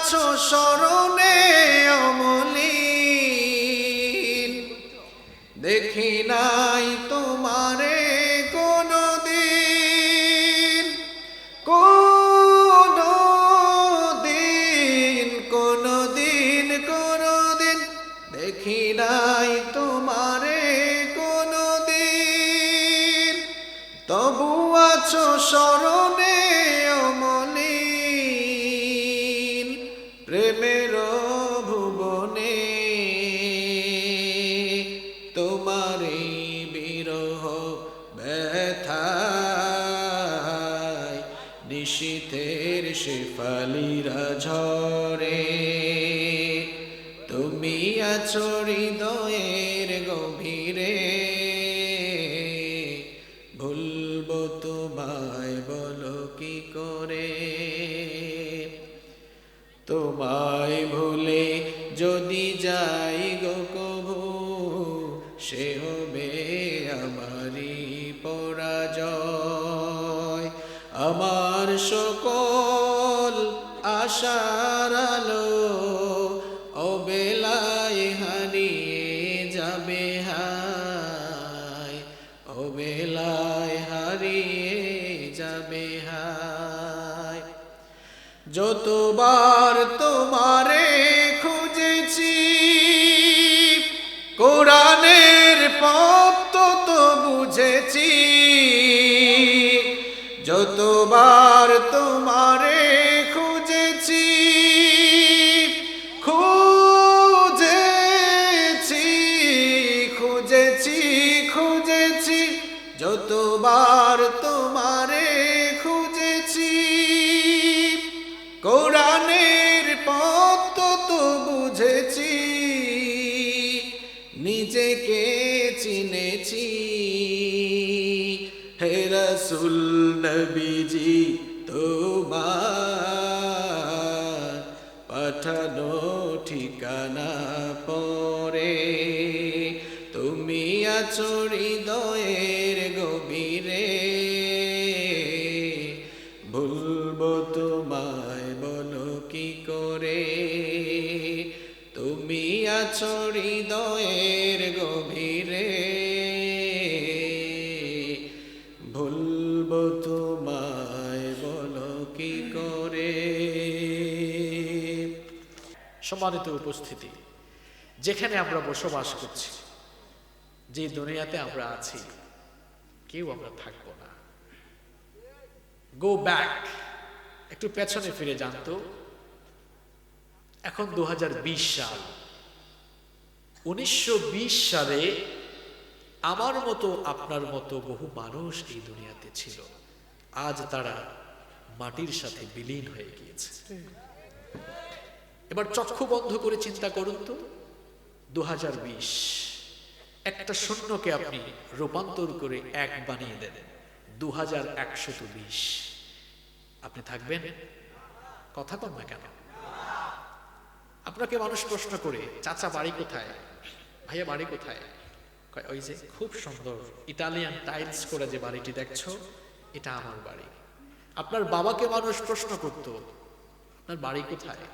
আছো স্মরণে অমলিন, দেখি নাই তোমারে কোনদিন, কোনদিন কোনদিন কোনদিন দেখি নাই তোমারে কোনদিন। তবু আছো স্মরণে অমলিন, প্রেমের ভুবনে তোমারে বিরহ ব্যথায় নিশীথের শেফালিরা ঝরে। তুমি আছো হৃদয়ের গভীরে, ভুলবো তোমায় বলো কি করে। তোমায় ভুলে যদি যাই গো কভু, সে হবে আমারই পরাজয়। আমার সকল আশার আলো অবেলায় হারিয়ে যাবে হায়, অবেলায় হারিয়ে যাবে হায়। যতবার তোমারে খুঁজেছি, কোরআনের পথ তো বুঝেছি। যতবার তোমারে খুঁজেছি, খুঁজেছি খুঁজেছি খুঁজেছি, যতবার তোমারে খুঁজেছি। কোরআনের পথ তো বুঝেছি, নিজেকে চিনেছি। হে রাসূল নবীজি তোমার পাঠানো ঠিকানা পরে, তুমি আছো হৃদয়ের গভীরে। ভুলবো তোমায় বলো কি করে, তুমি আছো হৃদয়ের গভীরে। ভুলবো তোমায় বলো কি করে। সম্মানিত উপস্থিতি, যেখানে আমরা বসবাস করছি, যে দুনিয়াতে আমরা আছি, কেউ আমরা থাকবো না। গো ব্যাক, একটু পেছনে ফিরে জানতো। এখন 2020 সাল। 1920 সালে আমার মতো আপনার মতো বহু মানুষ এই দুনিয়াতে ছিল। আজ তারা মাটির সাথে বিলীন হয়ে গিয়েছে। এবার চক্ষু বন্ধ করে চিন্তা করুন তো, 2020 একটা শূন্যকে আপনি রূপান্তর করে এক বানিয়ে দেন, 2120। আপনি থাকবেন? কথা কম না কেন? আপনাকে মানুষ প্রশ্ন করে, চাচা বাড়ি কোথায়, ভাইয়া বাড়ি কোথায়? ওই যে খুব সুন্দর ইটালিয়ান টাইলস করে যে বাড়িটি দেখছো, এটা আমার বাড়ি। আপনার বাবাকে মানুষ প্রশ্ন করত, আপনার বাড়ি কোথায়?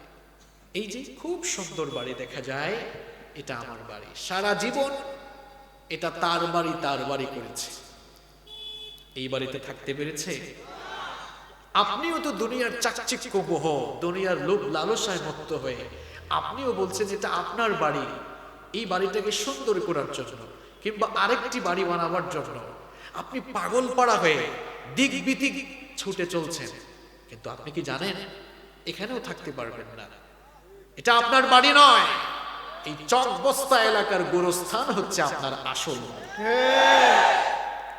এই যে খুব সুন্দর বাড়ি দেখা যায়, এটা আমার বাড়ি। সারা জীবন এটা তার বাড়ি করেছে, এই বাড়িতে থাকতে পেরেছে। আপনিও তো দুনিয়ার চাকচিক্য মোহ, দুনিয়ার লোভ লালসায় মত্ত হয়ে আপনিও বলছেন এটা আপনার বাড়ি। এই বাড়িটাকে সুন্দর করার জন্য কিংবা আরেকটি বাড়ি বানাবার জন্য আপনি পাগল পাড়া হয়ে দিক বিদিক ছুটে চলছেন। কিন্তু আপনি কি জানেন এখানেও থাকতে পারবেন না, এটা আপনার বাড়ি নয়। এই চকবস্তা এলাকার গোরস্থান হচ্ছে আপনার আসল বাড়ি।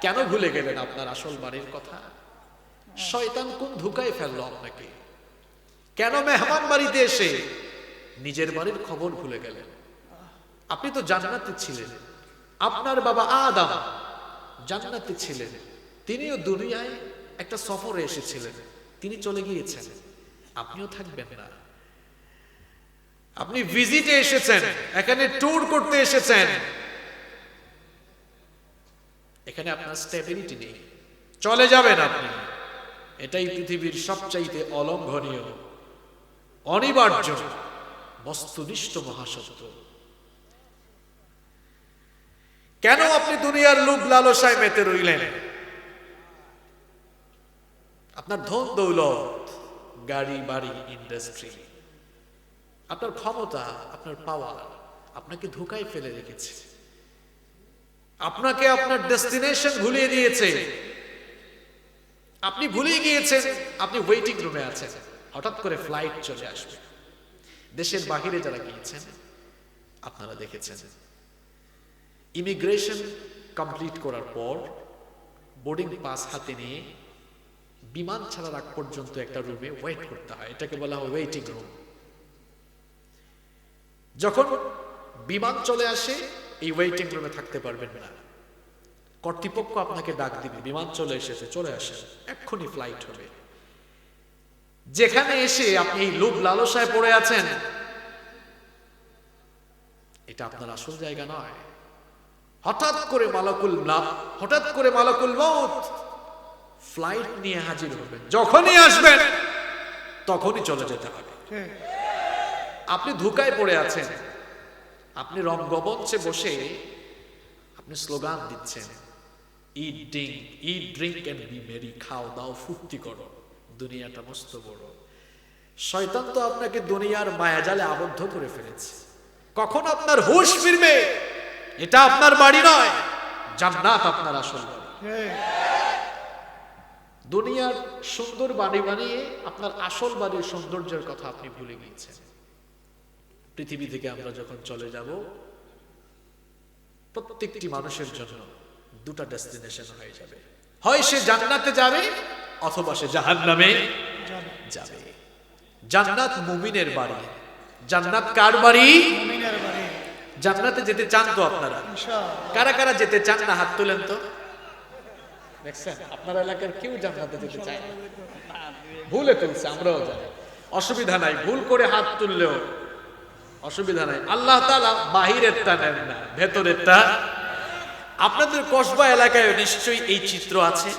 কেন ভুলে গেলেন আপনার আসল বাড়ির কথা? শয়তান কোন ধোঁকায় ফেললো আপনাকে? কেন মেহমান বাড়িতে এসে নিজের বাড়ির খবর ভুলে গেলেন? আপনি তো জান্নাতে ছিলেন, আপনার বাবা আদম জান্নাতে ছিলেন, তিনিও দুনিয়ায় একটা সফরে এসেছিলেন, তিনি চলে গিয়েছেন, আপনিও থাকবেন না। আপনি ভিজিটে এসেছেন, এখানে ট্যুর করতে এসেছেন, এখানে আপনার স্টেবিলিটি নেই, চলে যাবেন আপনি। এটাই পৃথিবীর সবচাইতে অলঙ্ঘনীয় অনিবার্য বস্তুনিষ্ঠ মহাসত্য। কেন আপনি দুনিয়ার লোভ লালসায় মেতে রইলেন? আপনার ধন দৌলত, গাড়ি বাড়ি, ইন্ডাস্ট্রি, আপনার ক্ষমতা, আপনার পাওয়ার আপনাকে ধোঁকায় ফেলে রেখেছে, আপনাকে আপনার ডেস্টিনেশন ভুলিয়ে দিয়েছে। আপনি ভুলিয়ে গিয়েছেন আপনি ওয়েটিং রুমে আছেন, হঠাৎ করে ফ্লাইট চলে আসবে। দেশের বাহিরে যারা গিয়েছেন আপনারা দেখেছেন, ইমিগ্রেশন কমপ্লিট করার পর বোর্ডিং পাস হাতে নিয়ে বিমান ছাড়ার আগ পর্যন্ত একটা রুমে ওয়েট করতে হয়, এটাকে বলা হয় ওয়েটিং রুম। যখন বিমান চলে আসে এই ওয়েটিং রুমে থাকতে পারবেন না, কর্তৃপক্ষ আপনাকে ডাক দিবে, বিমান চলে এসেছে, চলে আসেন, এক্ষুনি ফ্লাইট হবে। যেখানে এসে আপনি এই লোভ লালসায় পড়ে আছেন, এটা আপনার আসল জায়গা নয়। হঠাৎ করে মালাকুল মউত ফ্লাইট নিয়ে হাজির হবেন, যখনই আসবেন তখনই চলে যেতে হবে। আপনি ধোঁকায় পড়ে আছেন, আপনি রঙ্গমঞ্চে বসে আপনি স্লোগান দিচ্ছেন, ইট ড্রিঙ্ক এন্ড বি মেরি, খাও দাও ফুর্তি করো, দুনিয়াটা মস্ত বড়। শয়তান তো আপনাকে দুনিয়ার মায়াজালে আবদ্ধ করে ফেলেছে। কখন আপনার হুঁশ ফিরবে? এটা আপনার বাড়ি নয়, জান্নাত আপনার আসল বাড়ি। দুনিয়ার সুন্দর বাড়ি বানিয়ে আপনার আসল বাড়ির সৌন্দর্যের কথা আপনি ভুলে গিয়েছেন। পৃথিবী থেকে আমরা যখন চলে যাব, প্রত্যেকটি মানুষের জন্য দুটা ডেস্টিনেশন হয়ে যাবে, হয় সে জান্নাতে যাবে অথবা সে জাহান্নামে যাবে। জান্নাত মুমিনের বাড়ি। জান্নাত কার বাড়ি? মুমিনের বাড়ি। জান্নাতে যেতে চান তো আপনারা? কারা কারা যেতে চান না হাত তুলেন তো। দেখছেন আপনার এলাকার কেউ জান্নাতে যেতে চায় না, ভুলে তুলছে, আমরাও জানি, অসুবিধা নাই, ভুল করে হাত তুললেও অসুবিধা নাই। আল্লাহ তাআলা বাহিরেরটা নেন না, ভেতরেরটা। আপনাদের কসবা এলাকায় নিশ্চয়ই এই চিত্র আছে।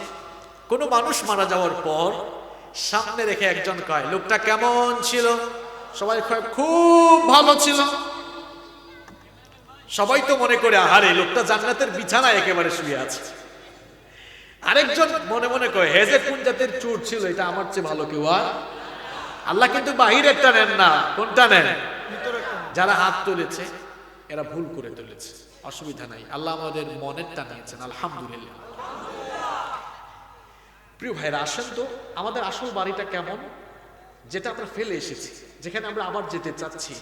কোন মানুষ মারা যাওয়ার পর সামনে রেখে একজন কয়, লোকটা কেমন ছিল? সবাই কয় খুব ভালো ছিল। সবাই তো মনে করে আহারে লোকটা জান্নাতের বিছানায় একেবারে শুয়ে আছে। আরেকজন মনে মনে কয়, হে যে কোন জাতের চোর ছিল, এটা আমার চেয়ে ভালো কেউ আর। আল্লাহ কিন্তু বাহিরেরটা নেন না, কোনটা নেন? যারা হাত তুলেছে এরা ভুল করে তুলেছে, অসুবিধা নাই, আল্লাহ আমাদের মনেরটা নিয়েছেন, আলহামদুলিল্লাহ। প্রিয় ভাইরা, আসেন তো আমাদের আসল বাড়িটা কেমন, যেটা আমরা ফেলে এসেছি, যেখানে আমরা আবার যেতে চাচ্ছি,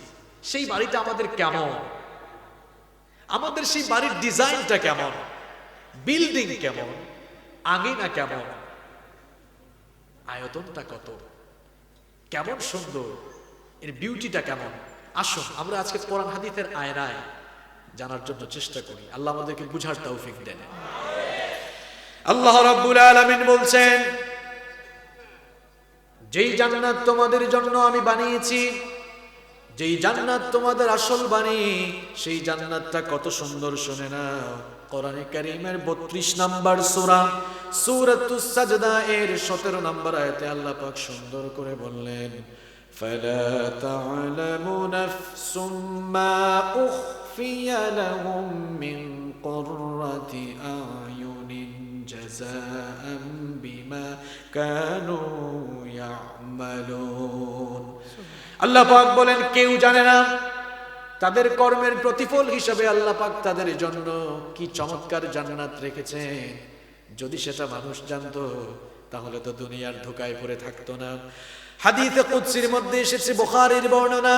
সেই বাড়িটা আমাদের কেমন, আমাদের সেই বাড়ির ডিজাইনটা কেমন, বিল্ডিং কেমন, আঙিনা কেমন, আয়তনটা কত, কেমন সুন্দর, এর বিউটিটা কেমন। আসুন আমরা আজকে কোরআন হাদিসের আয়নায় জানার জন্য চেষ্টা করি, আল্লাহ আমাদেরকে বুঝার তৌফিক দেন। আল্লাহ রাব্বুল আলামিন বলছেন, যেই জান্নাত তোমাদের জন্য আমি বানিয়েছি, যেই জান্নাত তোমাদের আসল বাণী, সেই জান্নাতটা কত সুন্দর শুনে নাও। কোরআনে কারীমের 32 নম্বর সূরা সূরাতুস সাজদা এর 17 নম্বর আয়াতে আল্লাহ পাক সুন্দর করে বললেন, ফালা তা'লামু নাফসুম মা উখফিয়া লাহুম মিন কুররাতি আয়ুনিন জাযাআম বিমা কানু ইয়া'মালুন। আল্লাহ পাক বলেন, কেউ জানে না তাদের কর্মের প্রতিফল হিসেবে আল্লাহ পাক তাদের জন্য কি চমৎকার জান্নাত রেখেছেন। যদি সেটা মানুষ জানতো তাহলে তো দুনিয়ার ধোঁকায় পড়ে থাকতো না। হাদিসে কুদসির মধ্যে এসেছে, বুখারীর বর্ণনা,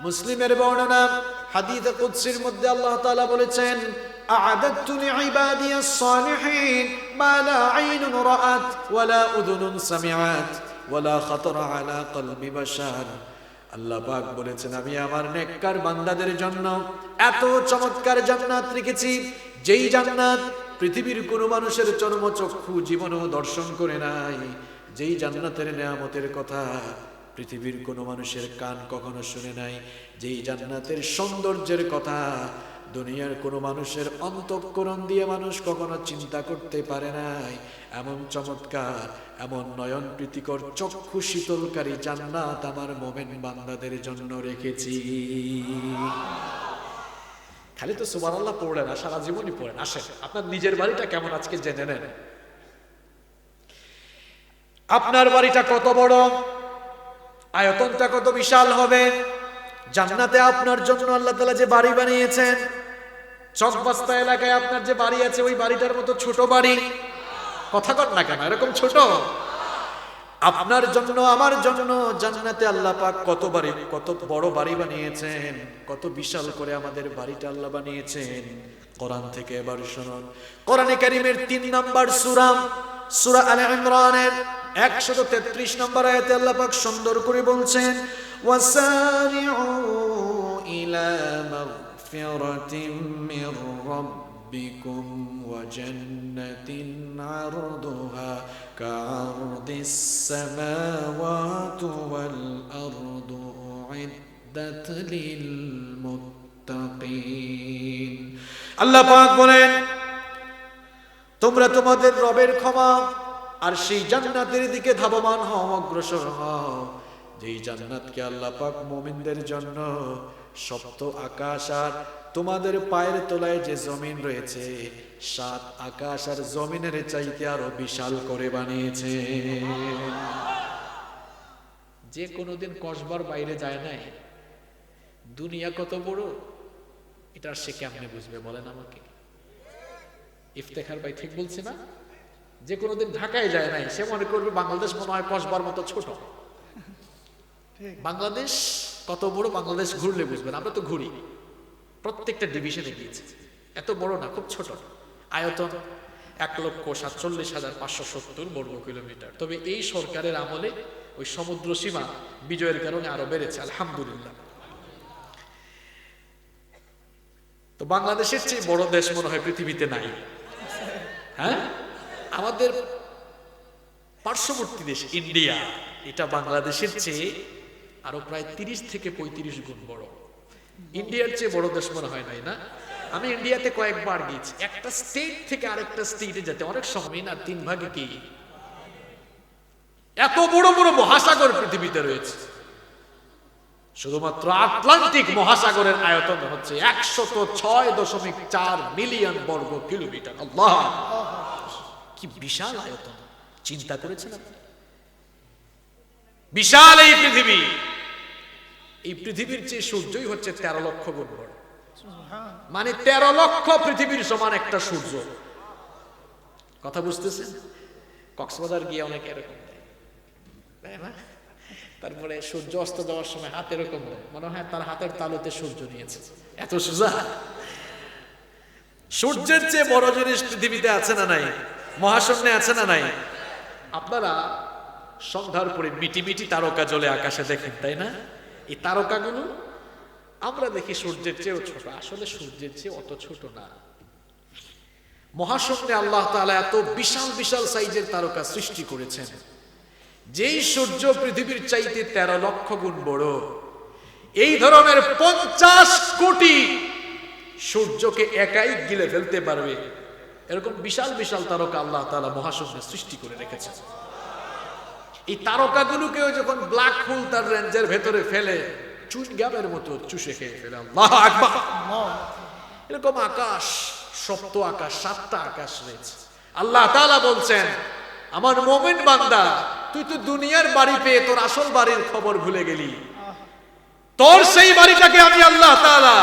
মুসলিমের বর্ণনা, হাদিসে কুদসির মধ্যে আল্লাহ তাআলা বলেছেন, আ'আদাতু লিইবাদিয়াস সালিহিন মা লা আইনুন রাআত ওয়ালা উযুনুন সামিআত ওয়ালা খাতারা আলা কলবি বাশার। আল্লাহ পাক বলেছেন, আমি আমার নেককার বান্দাদের জন্য এত চমৎকার জান্নাত রেখেছি, যেই জান্নাত পৃথিবীর কোনো মানুষের চর্মচক্ষু জীবনেও দর্শন করে নাই, যেই জান্নাতের নিয়ামতের কথা পৃথিবীর কোনো মানুষের কান কখনো শুনে নাই, যেই জান্নাতের সৌন্দর্যের কথা দুনিয়ার কোনো মানুষের অন্তঃকরণ দিয়ে মানুষ কখনো চিন্তা করতে পারে নাই এমন চমৎকার, এমন নয়ন প্রীতিকর, চক্ষু শীতলকারী জান্নাত আমার মোমেন বান্দাদের জন্য রেখেছি। খালি তো সুবহানাল্লাহ পড়ে না, সারা জীবনই পড়েন। আসেন আপনার নিজের বাড়িটা কেমন আজকে জেনে নেন। আপনার বাড়িটা কত বড়, আয়তনটা কত বিশাল হবে। জান্নাতে আপনার জন্য আল্লাহ তাআলা যে বাড়ি বানিয়েছেন, চকবাস্তা এলাকায় আপনার যে বাড়ি আছে ওই বাড়িটার মতো ছোট বাড়ি, কথা কর না কেন এরকম ছোট? আপনার জন্য আমার জন্য জান্নাতে আল্লাহ পাক কত বাড়ি, কত বড় বাড়ি বানিয়েছেন, কত বিশাল করে আমাদের বাড়িটা আল্লাহ বানিয়েছেন। কোরআন থেকে এবার শুনুন, কোরআনে কারীমের 3 নম্বর সূরা, সূরা আলে ইমরানের 133 নম্বর আয়াতে আল্লাহ পাক সুন্দর করে বলছেন, ওয়াসারিউ ইলা মাগফিরাতিম মির রাব্বিকুম ওয়া জান্নাতিন আরদুহা কা'আরদিস সামাওয়াতি ওয়াল আরদু উইদ্দাত লিল মুত্তাকিন। আল্লাহ পাক বলেন, তোমরা তোমাদের রবের ক্ষমা আর সেই জান্নাতের দিকে ধাবমান হও, অগ্রসর হও, যেই জান্নাতকে আল্লাহ পাক মুমিনদের জন্য সপ্ত আকাশ আর তোমাদের পায়ের তলায় যে জমিন রয়েছে 7 আকাশ আর জমিনের চাইতে আরো বিশাল করে বানিয়েছে। যে কোনোদিন কসবার বাইরে যায় নাই, দুনিয়া কত বড় এটা সে কেমনে বুঝবে বলেন আমাকে? ইফতেখার ভাই ঠিক বলছি না? যে কোনোদিন ঢাকায় যায় নাই সে মনে করবে বাংলাদেশ মনে হয় কসবার মতো ছোট। বাংলাদেশ কত বড়, বাংলাদেশ ঘুরলে বুঝবেন। আমরা তো ঘুরি, প্রত্যেকটা ডিভিশনে গিয়েছি, এত বড় না, খুব ছোট। আয়তন 1,47,570 বর্গ কিলোমিটার। তবে এই সরকারের আমলে ওই সমুদ্র সীমা বিজয়ের কারণে আরো বেড়েছে, আলহামদুলিল্লাহ। তো বাংলাদেশের চেয়ে বড় দেশ মনে হয় পৃথিবীতে নাই। হ্যাঁ, আমাদের পার্শ্ববর্তী দেশ ইন্ডিয়া, এটা বাংলাদেশের চেয়ে আরো প্রায় 30 থেকে 35 গুণ বড়। ইন্ডিয়ার চেয়ে বড় দেশ মনে হয় নাই না? আমি ইন্ডিয়াতে কয়েকবার গেছি, একটা স্টেট থেকে আরেকটা স্টেটে যেতে অনেক সময় না, 3 ভাগে কি এত বড় বড় মহাসাগর পৃথিবীতে রয়েছে। শুধুমাত্র আটলান্টিক মহাসাগরের আয়তন হচ্ছে 106.4 মিলিয়ন বর্গ কিলোমিটার। আল্লাহ, কি বিশাল আয়তন! চিন্তা করেছেন আপনি? বিশাল এই পৃথিবী, এই পৃথিবীর চেয়ে সূর্যই হচ্ছে 13 লক্ষ গুণ বড়। মানে 13 লক্ষ পৃথিবীর সমান একটা সূর্য। কথা বুঝতেছেন? কক্সবাজার গিয়ে অনেক এরকম দেয়, তাই না? তারপরে সূর্য অস্ত যাওয়ার সময় হাত এরকম দেয়, মনে হয় তার হাতের তালুতে সূর্য নিয়েছে, এত সোজা। সূর্যের চেয়ে বড় জিনিস পৃথিবীতে আছে না নাই? মহাশূন্যে আছে না নাই? আপনারা সন্ধ্যার পরে মিটি মিটি তারকা জ্বলে আকাশে দেখেন, তাই না? এই তারকাগুলো আমরা দেখি সূর্যের চেয়েও ছোট, আসলে সূর্যের চেয়ে অত ছোট না। মহাশূন্যে আল্লাহ তাআলা এত বিশাল বিশাল সাইজের তারকা সৃষ্টি করেছেন, যেই সূর্য পৃথিবীর চাইতে 13 লক্ষ গুণ বড়। এই ধরনের 50 কোটি সূর্যকে একাই গিলে ফেলতে পারবে এরকম বিশাল বিশাল তারকা আল্লাহ তাআলা মহাশূন্যে সৃষ্টি করে রেখেছেন। এই তারকাগুলোকেও যখন ব্ল্যাক হোল তার রেঞ্জের ভেতরে ফেলে চুইংগামের মতো চুষে খেয়ে ফেলে। আল্লাহু আকবার! এরকম আকাশ, সপ্ত আকাশ, 7টা আকাশ রয়েছে। আল্লাহ তাআলা বলছেন, আমার মুমিন বান্দা, তুই তো দুনিয়ার বাড়ি পেয়ে তোর আসল বাড়ির খবর ভুলে গেলি। তোর সেই বাড়িটাকে আমি আল্লাহ তাআলা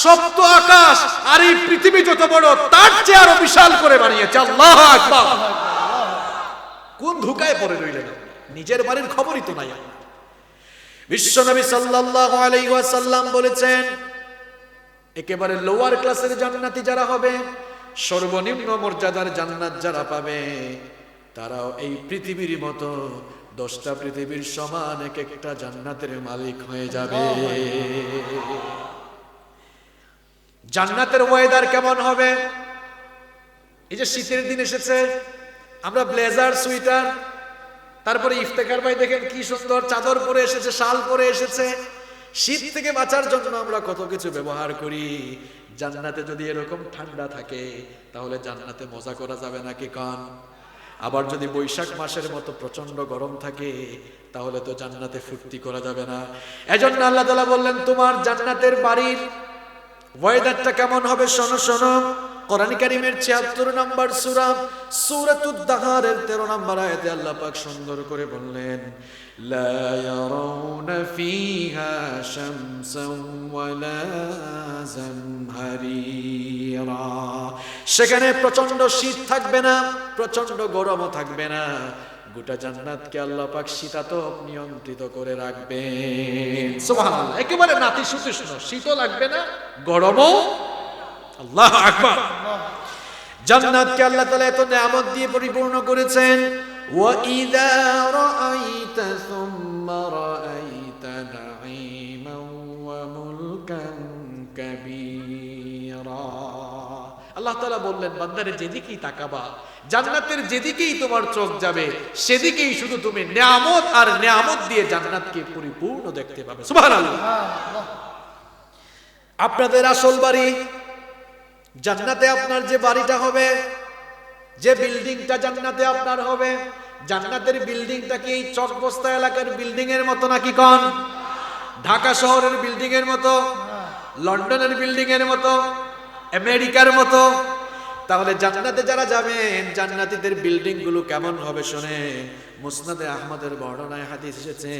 সপ্ত আকাশ আর এই পৃথিবী যত বড় তার চেয়ে আরো বিশাল করে বানিয়েছে। আল্লাহু আকবার! কোন ধোঁকায় পড়ে রইলেন? নিজের বাড়ির খবরই তো নাই। বিশ্বনবী সাল্লাল্লাহু আলাইহি ওয়াসাল্লাম বলেছেন, একেবারে লোয়ার ক্লাসের জান্নাতি যারা হবে, সর্বনিম্ন মর্যাদার জান্নাত যারা পাবে, তারাও এই পৃথিবীর মতো 10টা পৃথিবীর সমান এক একটা জান্নাতের মালিক হয়ে যাবে। জান্নাতের ওয়েদার কেমন হবে? এই যে শীতের দিন এসেছে, আমরা ব্লেজার, সুইটার, তারপরে ইফতেখার ভাই দেখেন কি সুন্দর চাদর পরে এসেছে, শাল পরে এসেছে। শীত থেকে বাঁচার জন্য আমরা কত কিছু ব্যবহার করি। জান্নাতে যদি এরকম ঠান্ডা থাকে তাহলে জান্নাতে মজা করা যাবে নাকি কন? আবার যদি বৈশাখ মাসের মতো প্রচন্ড গরম থাকে তাহলে তো জান্নাতে ফুর্তি করা যাবে না। এজন্য আল্লাহ তাআলা বললেন তোমার জান্নাতের বাড়ির ওয়েদারটা কেমন হবে শোনো শোনো। কোরআন কারীমের ৭৬ নম্বর সূরা সূরাতুদ দাহারের ১৩ নম্বর আয়াতে আল্লাহ পাক সুন্দর করে বললেন লা ইয়ারাউনা ফিহা শামসান ওয়ালা জামহারিরা। সেখানে প্রচন্ড শীত থাকবে না, প্রচন্ড গরমও থাকবে না। গোটা জান্নাতকে আল্লাহ পাক শীতাতপ নিয়ন্ত্রিত করে রাখবেন। সুবহানাল্লাহ, একেবারে নাতিশীতোষ্ণ, শীতও লাগবে না গরমও। আল্লাহু আকবার। জান্নাতকে আল্লাহ তাআলা এত নিয়ামত দিয়ে পরিপূর্ণ করেছেন। ওয়া ইযা রাআইতা সুম্মা রাআইতা নাঈমান ওয়া মুলকান কাবীরা। আল্লাহ তাআলা বললেন বান্দারে যেদিকেই তাকাবা, জান্নাতের যেদিকেই তোমার চোখ যাবে সেদিকেই শুধু তুমি নিয়ামত আর নিয়ামত দিয়ে জান্নাতকে পরিপূর্ণ দেখতে পাবে। সুবহানাল্লাহ। আপনাদের আসল বাড়ি জান্নাতে, আপনার যে বাড়িটা হবে, যে বিল্ডিংটা জান্নাতে আপনার হবে, জান্নাতের বিল্ডিংটা কি এই চকবস্তা এলাকার বিল্ডিং এর মতো নাকি কোন? ঢাকা শহরের বিল্ডিং এর মতো, লন্ডনের বিল্ডিং এর মতো, আমেরিকার মতো? তাহলে জান্নাতে যারা যাবেন জান্নাতীদের বিল্ডিং গুলো কেমন হবে শুনেন। মুসনাদে আহমদের বর্ণনায় হাদিস এসেছে,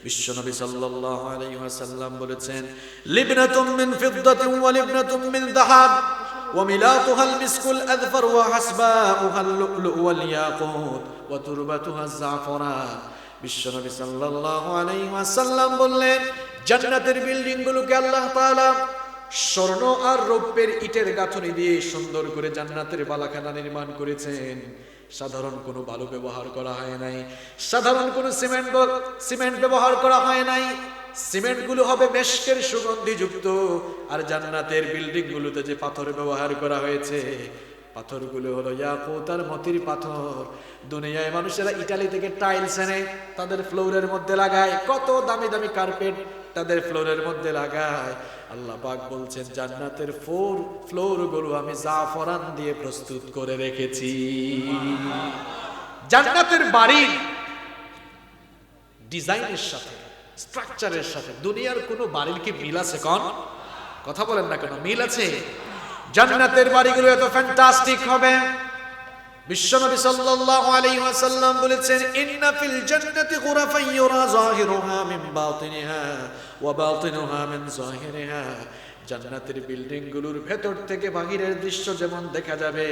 বিশ্বনবী সাল্লাল্লাহু আলাইহি ওয়াসাল্লাম বলেছেন লিবনাতুম মিন ফিদ্দাতিন ওয়া লিবনাতুম মিন যাহাব ওয়া মিলাতুহাল মিসকুল আযফার ওয়া হাসবাউহাল লু'লু'u ওয়াল ইয়াকুত ওয়া তুরবাতুহাজ জাফরান। বিশ্বনবী সাল্লাল্লাহু আলাইহি ওয়াসাল্লাম বললেন জান্নাতের বিল্ডিং গুলোকে আল্লাহ তাআলা স্বর্ণ আর রৌপ্যের ইটের গাঁথনি দিয়ে সুন্দর করে জান্নাতের বালাখানা নির্মাণ করেছেন। সাধারণ কোনো বালু ব্যবহার করা হয় নাই, সাধারণ কোনো সিমেন্ট ব্যবহার করা হয় নাই। সিমেন্ট গুলো হবে মেশকের সুগন্ধি যুক্ত। আর জান্নাতের বিল্ডিং গুলোতে যে পাথর ব্যবহার করা হয়েছে পাথরগুলো হলো ইয়াকুত আর মতির পাথর। দুনিয়ায় মানুষেরা ইতালি থেকে টাইলস এনে তাদের ফ্লোরের মধ্যে লাগায়, কত দামি দামি কার্পেট তাদের ফ্লোরের মধ্যে লাগায়। আল্লাহ পাক বলছেন জান্নাতের ফ্লোর গুলো আমি জাফরান দিয়ে প্রস্তুত করে রেখেছি। জান্নাতের বাড়ির ডিজাইনের সাথে, স্ট্রাকচারের সাথে দুনিয়ার কোনো বাড়ির কি মিল আছে? কোন কথা বলেন না কেন, মিল আছে? জান্নাতের বাড়িগুলো এত ফ্যান্টাস্টিক হবে। বিশ্বনবী সাল্লাল্লাহু আলাইহি ওয়াসাল্লাম বলেছেন ইন্না ফিল জান্নাতি গুরাফান ইউরা যাহিরুহা মিন বাতিনিহা ওয়া বাতিনুহা মিন যাহিরিহা। জান্নাতের বিল্ডিং গুলোর ভেতর থেকে বাহিরের দৃশ্য যেমন দেখা যাবে,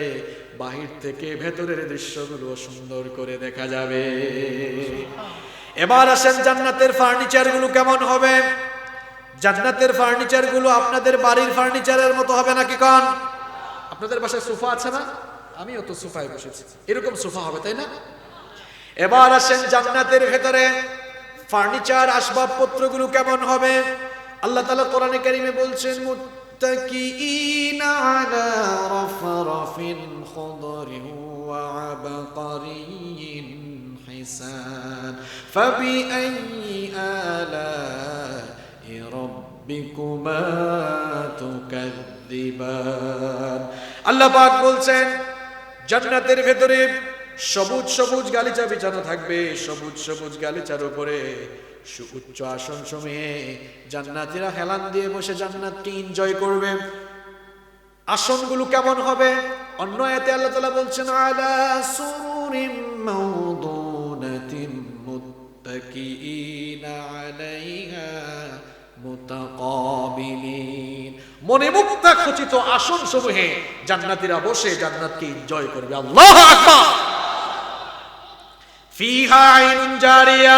বাহির থেকে ভেতরের দৃশ্যগুলো সুন্দর করে দেখা যাবে। এবার আসেন জান্নাতের ফার্নিচার গুলো কেমন হবে। জান্নাতের ফার্নিচার গুলো আপনাদের বাড়ির ফার্নিচারের মতো হবে নাকি কোন? আপনাদের বাসায় সোফা আছে না? আমিও তো সোফায় বসেছি, এরকম সোফা হবে তাই না? এবার আসেন জান্নাতের ভেতরে ফার্নিচার আসবাবপত্রগুলো কেমন হবে। আল্লাহ তাআলা কোরআনে কারীমে বলছেন মুত্তাকিইনা আলা রাফরাফিন খুদরিন ওয়া আবকারিন হিসান ফাবিআইয়ি আলা'i রাব্বিকুমা তুকাযযিবান। আল্লাহ পাক বলছেন জান্নাতের ভেতরে সবুজ সবুজ গালিচা বিছানো থাকবে, সবুজ সবুজ গালিচার উপরে সুউচ্চ আসন সমূহে জান্নাতীরা হেলান দিয়ে বসে জান্নাতকে এনজয় করবে। আসনগুলো কেমন হবে? অন্য আয়াতে আল্লাহ তাআলা বলছেন আলা সুরুরিম মাওদুনাতিন মুত্তাকিইনা আলাইহা মুতাকাবিলিন। মনে মুক্তা খচিত আসন সমূহে জান্নাতীরা বসে জান্নাতকে এনজয় করবে। আল্লাহু আকবার। ফিহা আইনুন জারিয়া,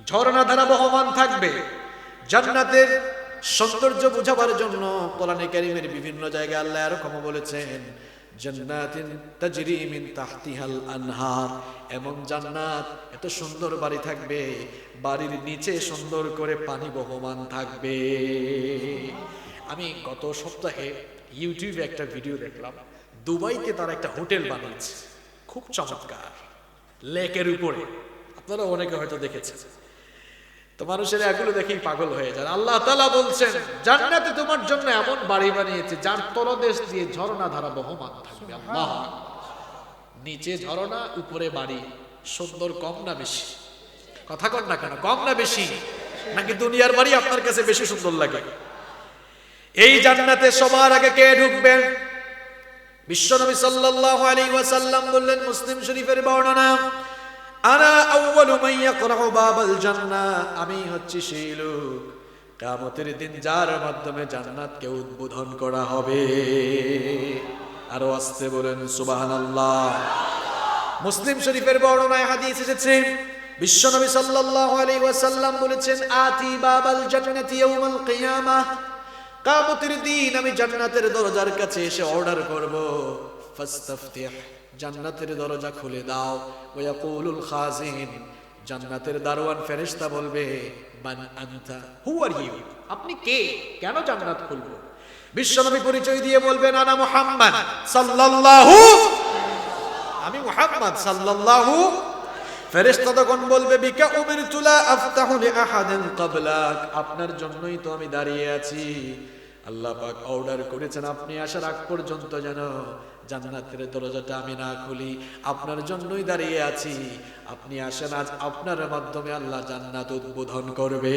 ঝর্ণা ধারা বহমান থাকবে। জান্নাতের সৌন্দর্য বোঝাবার জন্য কোরআনে কারীমের বিভিন্ন জায়গায় আল্লাহ এরকম বলেছেন জান্নাতিন তাজরি মিন তাহতিহাল আনহার। এমন জান্নাত, এত সুন্দর বাড়ি থাকবে, বাড়ির নিচে সুন্দর করে পানি বহমান থাকবে। আমি গত সপ্তাহে ইউটিউবে একটা ভিডিও দেখলাম, দুবাইতে তারা একটা হোটেল বানিয়েছে, খুব চমৎকার, লেকের উপরে। আপনারা অনেকে হয়তো দেখেছেন। তো মানুষের এগুলো দেখেই পাগল হয়ে যায়। আল্লাহ তাআলা বলছেন জান্নাতে তোমার জন্য এমন বাড়ি বানিয়েছে যার তলদেশ দিয়ে ঝর্ণা ধারা বহমান থাকবে। আল্লাহ, নিচে ঝর্ণা উপরে বাড়ি। সুন্দর কম না বেশি? কথা কন না কেন, কম না বেশি? নাকি দুনিয়ার বাড়ি আপনার কাছে বেশি সুন্দর লাগে? এই জান্নাতে সবার আগে কে ঢুকবেন? বিশ্বনবী সাল্লাল্লাহু আলাইহি ওয়াসাল্লাম বললেন, মুসলিম শরীফের বর্ণনা, আনা আউয়ালু মান ইয়াকরাউ বাবাল জান্নাহ, আমি হচ্ছি সেই লোক কিয়ামতের দিন যার মাধ্যমে জান্নাতকে উদ্বোধন করা হবে। আরো আস্তে বলেন সুবহানাল্লাহ। মুসলিম শরীফের বর্ণনায় হাদিস এসেছে, বিশ্বনবী সাল্লাল্লাহু আলাইহি ওয়াসাল্লাম বলেছেন, আতি বাবাল জান্নাতি ইয়াউমাল কিয়ামাহ, কিয়ামতের দিন আমি জান্নাতের দরজার কাছে এসে অর্ডার করব, ফাস্তাফতিহ, জান্নাতের দরজা খুলে দাও। ওয়া ইয়াকুলুল খাজিন, জান্নাতের দারোয়ান ফেরেশতা বলবে, মান আনতা, হু আর ইউ, আপনি কে, কেন জান্নাত খুলবো? বিশ্বনবী পরিচয় দিয়ে বলবেন, আনা মুহাম্মদ সাল্লাল্লাহু, আমি মুহাম্মদ সাল্লাল্লাহু। ফেরেশতা তখন বলবে, বিকা উমিরতু লা আফতাহু লিআহাদিন ক্বাবলাক, আপনার জন্যই তো আমি দাঁড়িয়ে আছি। আল্লাহ পাক অর্ডার করেছেন আপনি আসার আগ পর্যন্ত যেন জান্নাতের দরজাটা আমি না খুলি, আপনার জন্যই দাঁড়িয়ে আছি। আপনি আসেন, আজ আপনার মাধ্যমে আল্লাহ জান্নাত উদ্বোধন করবে।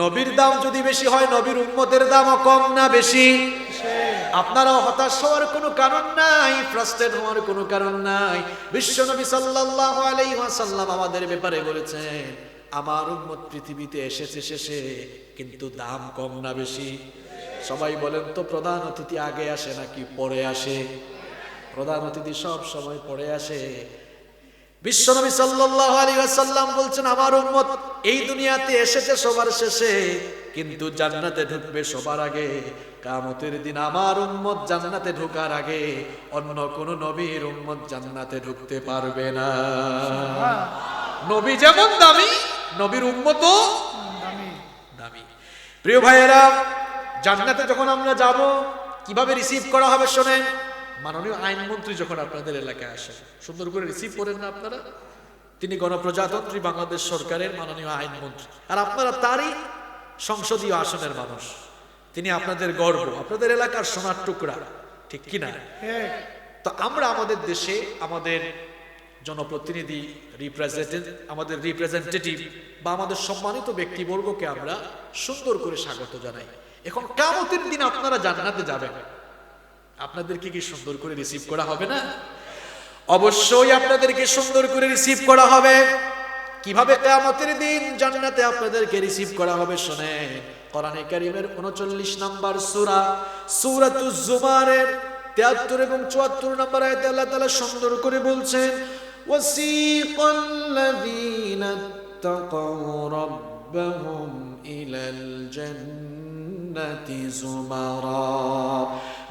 নবীর দাম যদি বেশি হয়, নবীর উম্মতের দামও কম না বেশি? আপনারাও হতাশ হওয়ার কোনো কারণ নাই, ফ্রাস্ট্রেট হওয়ার কোনো কারণ নাই। বিশ্বনবী সাল্লাল্লাহু আলাইহি ওয়াসাল্লাম আমাদের ব্যাপারে বলেছেন, আমার উম্মত পৃথিবীতে এসেছে শেষে, কিন্তু দাম কম না বেশি? সবাই বলেন তো, প্রধান অতিথি আগে আসে নাকি পরে আসে? প্রধান অতিথি সব সময় পরে আসে। বিশ্বনবী সাল্লাল্লাহু আলাইহি ওয়াসাল্লাম বলছেন, আমার উম্মত এই দুনিয়াতে এসেছে সবার শেষে, কিন্তু জান্নাতে ঢুকবে সবার আগে। কিয়ামতের দিন আমার উম্মত জান্নাতে ঢোকার আগে অন্য কোন নবীর উম্মত জান্নাতে ঢুকতে পারবে না। নবী যেমন দামি, নবীর উম্মতও দামি। প্রিয় ভাইয়েরা, জান্নাতে যখন আমরা যাব, কিভাবে রিসিভ করা হবে শোনেন। মাননীয় আইনমন্ত্রী যখন আপনাদের এলাকায় আসেন, সুন্দর করে রিসিভ করেন না আপনারা? তিনি গণপ্রজাতন্ত্রী বাংলাদেশ সরকারের মাননীয় আইনমন্ত্রী, আর আপনারা তারই সংসদীয় আসনের মানুষ। তিনি আপনাদের গর্ব, আপনাদের এলাকার সোনার টুকরা, ঠিক কিনা? তো আমরা আমাদের দেশে আমাদের জনপ্রতিনিধি, আমাদের রিপ্রেজেন্টেটিভ বা আমাদের সম্মানিত ব্যক্তিবর্গকে আমরা সুন্দর করে স্বাগত জানাই। এখন কিয়ামতের দিন আপনারা জান্নাতে যাবেন, আপনাদেরকে কি সুন্দর করে রিসিভ করা হবে না? অবশ্যই আপনাদেরকে সুন্দর করে রিসিভ করা হবে। কিভাবে কিয়ামতের দিন জান্নাতে আপনাদেরকে রিসিভ করা হবে শুনেন। কোরআনে কারীমের 39 নম্বর সূরা, সূরাতুজ জুমারের 73 এবং 74 নম্বর আয়াতে আল্লাহ তাআলা সুন্দর করে বলছেন, ওয়াসিকাল্লাযীনা তাকাউ রাব্বাহুম ইলাল জান্নাতি যুমারা,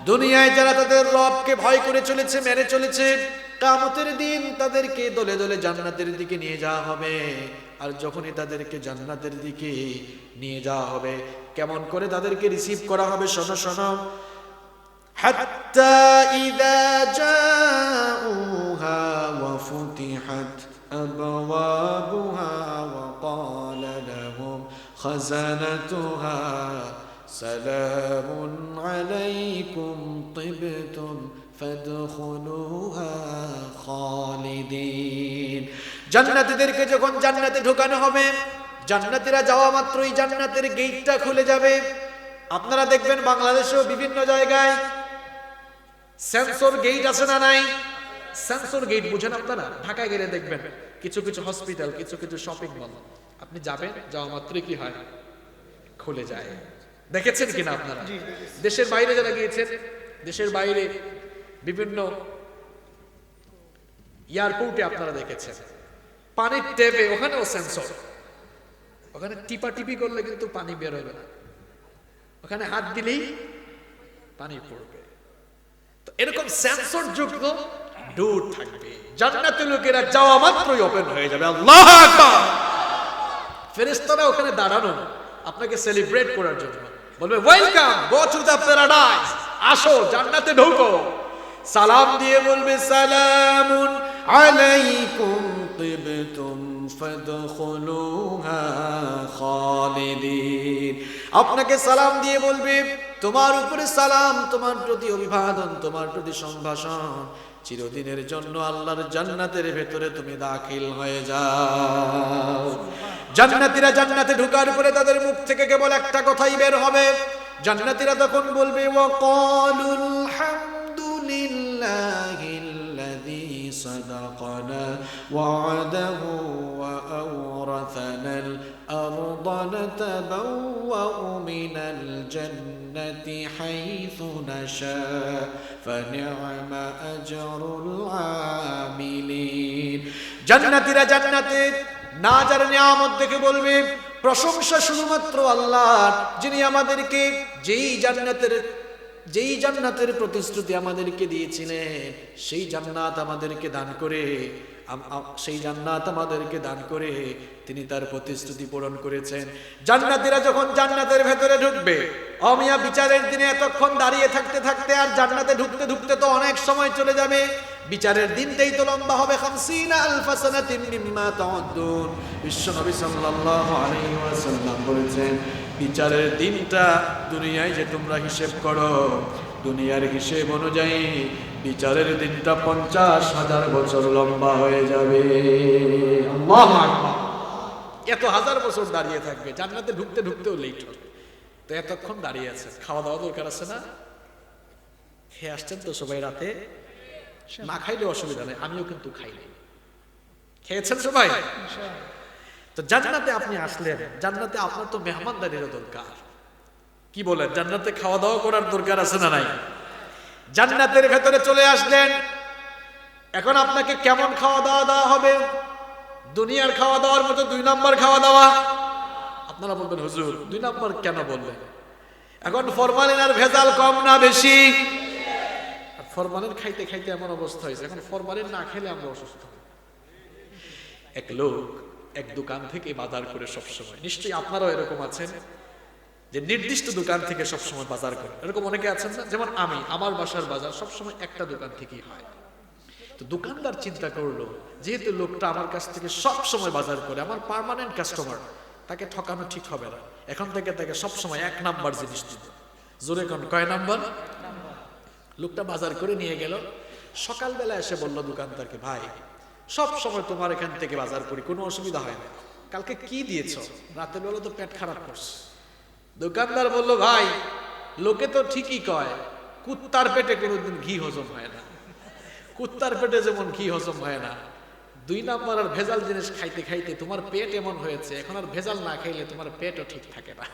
দুনিয়ায় যারা তাদের রবকে ভয় করে চলেছে, মেনে চলেছে, কিয়ামতের দিন তাদেরকে দলে দলে জান্নাতের দিকে নিয়ে যাওয়া হবে। আর যখনই তাদেরকে জান্নাতের দিকে নিয়ে যাওয়া হবে, কেমন করে তাদেরকে রিসিভ করা হবে শোনো শোনো। হাত্তা ইযা জাউহা ওয়া ফুতিহাত আবওয়াবুহা ওয়া ক্বালা লাহুম খাযানাতুহা সালামুন আলাইকুম তিবতুম ফাদখুলুহা খালিদিন। জান্নাতীদেরকে যখন জান্নাতে ঢোকানো হবে, জান্নাতীরা যাওয়া মাত্রই জান্নাতের গেটটা খুলে যাবে। আপনারা দেখবেন বাংলাদেশেও বিভিন্ন জায়গায় সেন্সর গেট আছে না নাই? সেন্সর গেট বুঝেন আপনারা? ঢাকায় গেলে দেখবেন কিছু কিছু হসপিটাল, কিছু কিছু শপিং মল, আপনি যাবেন, যাওয়া মাত্রই কি হয়? খুলে যায়। দেখেছেন কিনা আপনারা? দেশের বাইরে যারা গিয়েছেন, দেশের বাইরে বিভিন্ন এয়ারপোর্টে আপনারা দেখেছেন পানির ট্যাপে, ওখানেও সেন্সর, ওখানে টিপাটিপি করলে কিন্তু পানি বের হবে না, ওখানে হাত দিলেই পানি পড়বে। তো এরকম সেন্সর যুক্ত ডোর থাকবে, জান্নাতের লোকেরা যাওয়া মাত্রই ওপেন হয়ে যাবে। আল্লাহু আকবার। ফেরেশতারা ওখানে দাঁড়ানো আপনাকে সেলিব্রেট করার জন্য, বলবে welcome, go to the paradise, আসো জান্নাতে ঢোকো। সালাম দিয়ে বলবে সালামুন আলাইকুম তিবতুম فادخلوها خالدين আপনাকে সালাম দিয়ে বলবে তোমার উপরে সালাম, তোমার প্রতি অভিবাদন, তোমার প্রতি সম্ভাষণ, চিরদিনের জন্য আল্লাহর জান্নাতের ভেতরে তুমি দাখিল হয়ে যাও। জান্নাতীরা জান্নাতে ঢোকার পরে তাদের মুখ থেকে কেবল একটা কথাই বের হবে, জান্নাতীরা তখন বলবে ওয়াকালুল হামদুলিল্লাহিল্লাযী সাদাকানা ওয়া'দাহু ওয়া আওরাসানাল আরদা নাতাবাওয়াউ মিনাল জান্নাতি হাইসু নাশা ফানি'মা আজরুল আমিলিন। জান্নাতীরা জান্নাতে না যার নিয়ামত দেখে বলবে প্রশংসা শুধুমাত্র আল্লাহর, যিনি আমাদেরকে যেই জান্নাতের প্রতিশ্রুতি আমাদেরকে দিয়েছিলেন সেই জান্নাত আমাদেরকে দান করে তিনি তার প্রতিশ্রুতি পূরণ করেছেন। জান্নাতীরা যখন জান্নাতের ভেতরে ঢুকবে, অমিয়া বিচারের দিনে এতক্ষণ দাঁড়িয়ে থাকতে থাকতে আর জান্নাতে ঢুকতে ঢুকতে তো অনেক সময় চলে যাবে, বিচারের দিনটাই তো লম্বা হবে 50 আলফা সানাতিন মিম্মা তাউদ্দুন। বিশ্বনবী সাল্লাল্লাহু আলাইহি ওয়াসাল্লাম বলেছেন বিচারের দিনটা দুনিয়ায় যে তোমরা হিসেব করো, দুনিয়ার হিসেব অনুযায়ী বিচারের দিনটা 50,000 বছর লম্বা হয়ে যাবে। আল্লাহু আকবার। এত হাজার বছর দাঁড়িয়ে থাকবে, জান্নাতে ঢুকতে ঢুকতেও লেট হবে, তো এতক্ষণ দাঁড়িয়ে আছে, খাওয়া দাওয়া দরকার আছে না? খেয়ে আসছেন তো সবাই রাতে? না খাইলে অসুবিধা নেই, আমিও কিন্তু খাইনি। খেয়েছেন সবাই? তো জান্নাতে আপনি আসলেন, জান্নাতে আপনার তো মেহমানদারিরও দরকার। কি বলেন, জান্নাতে খাওয়া দাওয়া করার দরকার আছে না নাই? জান্নাতের ভেতরে চলে আসলেন, এখন আপনাকে কেমন খাওয়া দাওয়া দেওয়া হবে? দুনিয়ার খাওয়া দাওয়ার মতো 2 নম্বর খাওয়া দাওয়া? আপনারা বলবেন হুজুর 2 নম্বর কেন বললেন? এখন ফরমালিন আর ভেজাল কম না বেশি? ফরমালিন খাইতে খাইতে এমন অবস্থা হয়েছে, এখন ফরমালিন না খেলে আমরা অসুস্থ। এক লোক এক দোকান থেকে বাজার করে সবসময়, নিশ্চয়ই আপনারাও এরকম আছেন যে নির্দিষ্ট দোকান থেকে সবসময় বাজার করে, এরকম অনেকে আছেন না? যেমন আমি, আমার বাসার বাজার সবসময় একটা দোকান থেকেই হয়। তো দোকানদার চিন্তা করলো যেহেতু লোকটা আমার কাছ থেকে সবসময় বাজার করে, আমার পার্মানেন্ট কাস্টমার, তাকে ঠকানো ঠিক হবে না, এখন থেকে তাকে সবসময় 1 নাম্বার জিনিস দিত। জোরে কোন কয় নাম্বার? লোকটা বাজার করে নিয়ে গেল, সকালবেলা এসে বলল দোকানদারকে, ভাই সব সময় তোমার এখান থেকে বাজার করি, কোনো অসুবিধা হয় না, কালকে কি দিয়েছ? রাতের বেলা তো পেট খারাপ করছে। দোকানদার বলল, ভাই লোকে তো ঠিকই কয় কুত্তার পেটে কোনোদিন ঘি হজম হয় না, কুত্তার পেটে যেমন ঘি হজম হয় না, 2 নাম্বার আর ভেজাল জিনিস খাইতে খাইতে তোমার পেট এমন হয়েছে, এখন আর ভেজাল না খাইলে তোমার পেটও ঠিক থাকে না।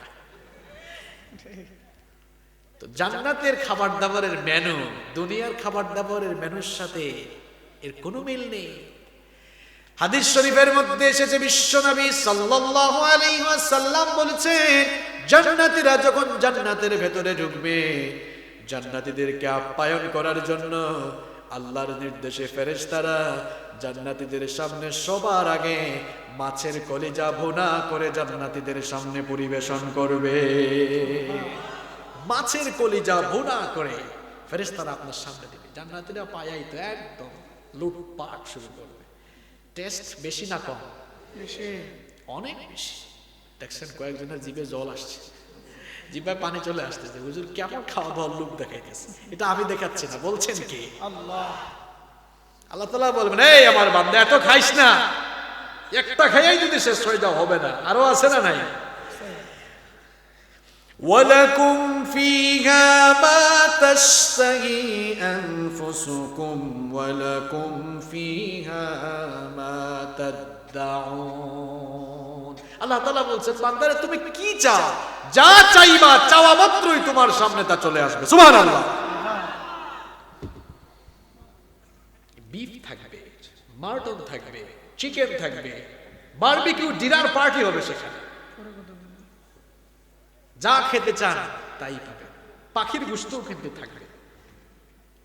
তো জান্নাতের খাবার দাবারের মেনু দুনিয়ার খাবার দাবারের মেনুর সাথে এর কোনো মিল নেই। হাদিস শরীফের মধ্যে এসেছে, বিশ্বনবী সাল্লাল্লাহু আলাইহি ওয়াসাল্লাম বলেছেন, জান্নাতীরা যখন জান্নাতের ভেতরে ঢুকবে, জান্নাতীদেরকে আপ্যায়ন করার জন্য আল্লাহর নির্দেশে ফেরেশতারা জান্নাতীদের সামনে সবার আগে মাছের কলিজা ভুনা করে জান্নাতীদের সামনে পরিবেশন করবে। মাছের কলিজা ভুনা করে ফেরেশতারা আপনার সামনে দিবে। জান্নাতীরা পায়াই তো একদম লুটপাট শুরু করবে। টেস্ট বেশি না কম? বেশি, অনেক বেশি। দেখছেন কয়েকজনের জিভে জল আসছে, জিভায় পানি চলে আসতেছে, হুজুর কেমন খাওয়া দাওয়ার লোক দেখাইতেছে। এটা আমি দেখাচ্ছি না, বলছেন কি আল্লাহ। আল্লাহ তাআলা বলবেন, এই আমার বান্দা এত খাইস না, একটা খাইয়াই যদি শেষ হয়ে যাও হবে না, আরো আছে না নাই? ওয়ালাকুম ফিহা মা তাশতাহি আনফুসুকুম ওয়ালাকুম ফিহা মা তাদদাউন। আল্লাহ তাআলা বলছেন, বান্দারে তুমি কি চাও, যা চাইবা চাওয়া মাত্রই তোমার সামনে তা চলে আসবে। সুবহানাল্লাহ। বিফ থাকবে, মাটন থাকবে, চিকেন থাকবে, বারবিকিউ ডিনার পার্টি হবে সেখানে, যা খেতে চান তাই পাবেন। পাখির গোশতও কিন্তু থাকবে,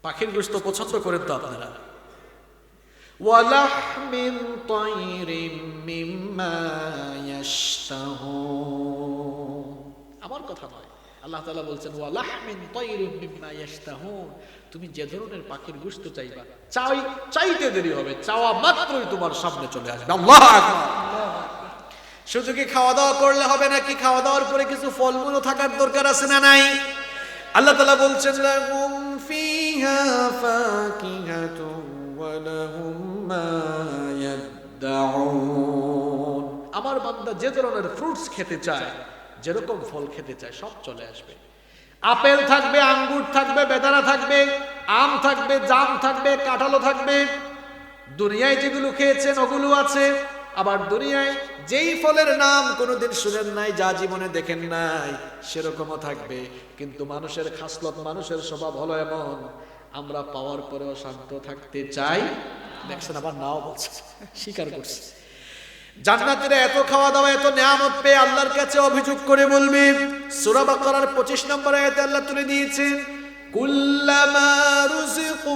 পাখির গোশত পছন্দ করেন তো আপনারা? ওয়ালাহমিন তায়রিম মিম্মা ইয়াশতাহুন। আমার কথা নয়, আল্লাহ তাআলা বলছেন ওয়ালাহমিন তায়রিন মিম্মা ইয়াশতাহুন, তুমি যে ধরনের পাখির গোশত চাইবা চাইতে দেরি হবে, চাওয়া মাত্রই তোমার সামনে চলে আসবে। আল্লাহু আকবার। শুধু কি খাওয়া দাওয়া করলে হবে নাকি খাওয়া দাওয়ার পরে কিছু ফলমূলও থাকার দরকার আছে না নাই? আল্লাহ তাআলা বলছেন লাহুম ফিহা ফাকিহাতুন ওয়া লাহুম মা ইয়াদউন। আমার বান্দা যে ধরনের ফ্রুটস খেতে চায়, যেরকম ফল খেতে চায় সব চলে আসবে। আপেল থাকবে, আঙ্গুর থাকবে, বেদানা থাকবে, আম থাকবে, জাম থাকবে, কাঁঠালও থাকবে। দুনিয়ায় যেগুলো খেয়েছেন ওগুলো আছে। আবার দুনিয়ায় যেই ফলের নাম কোনোদিন শুনেন নাই, যা জীবনে দেখেন নাই, সেরকমও থাকবে। কিন্তু মানুষের খাসলত, মানুষের স্বভাব হলো এমন, আমরা পাওয়ার পরেও শান্ত থাকতে চাই। দেখছেন আবার নাও বলছে, স্বীকার করছে। জান্নাতীরা এত খাওয়া দাওয়া, এত নিয়ামত পেয়ে আল্লাহর কাছে অভিযোগ করে বলবে। সূরা বাকারার 25 নম্বর আয়াতে আল্লাহ তুলে দিয়েছেন, কুল্লামা রুজিকু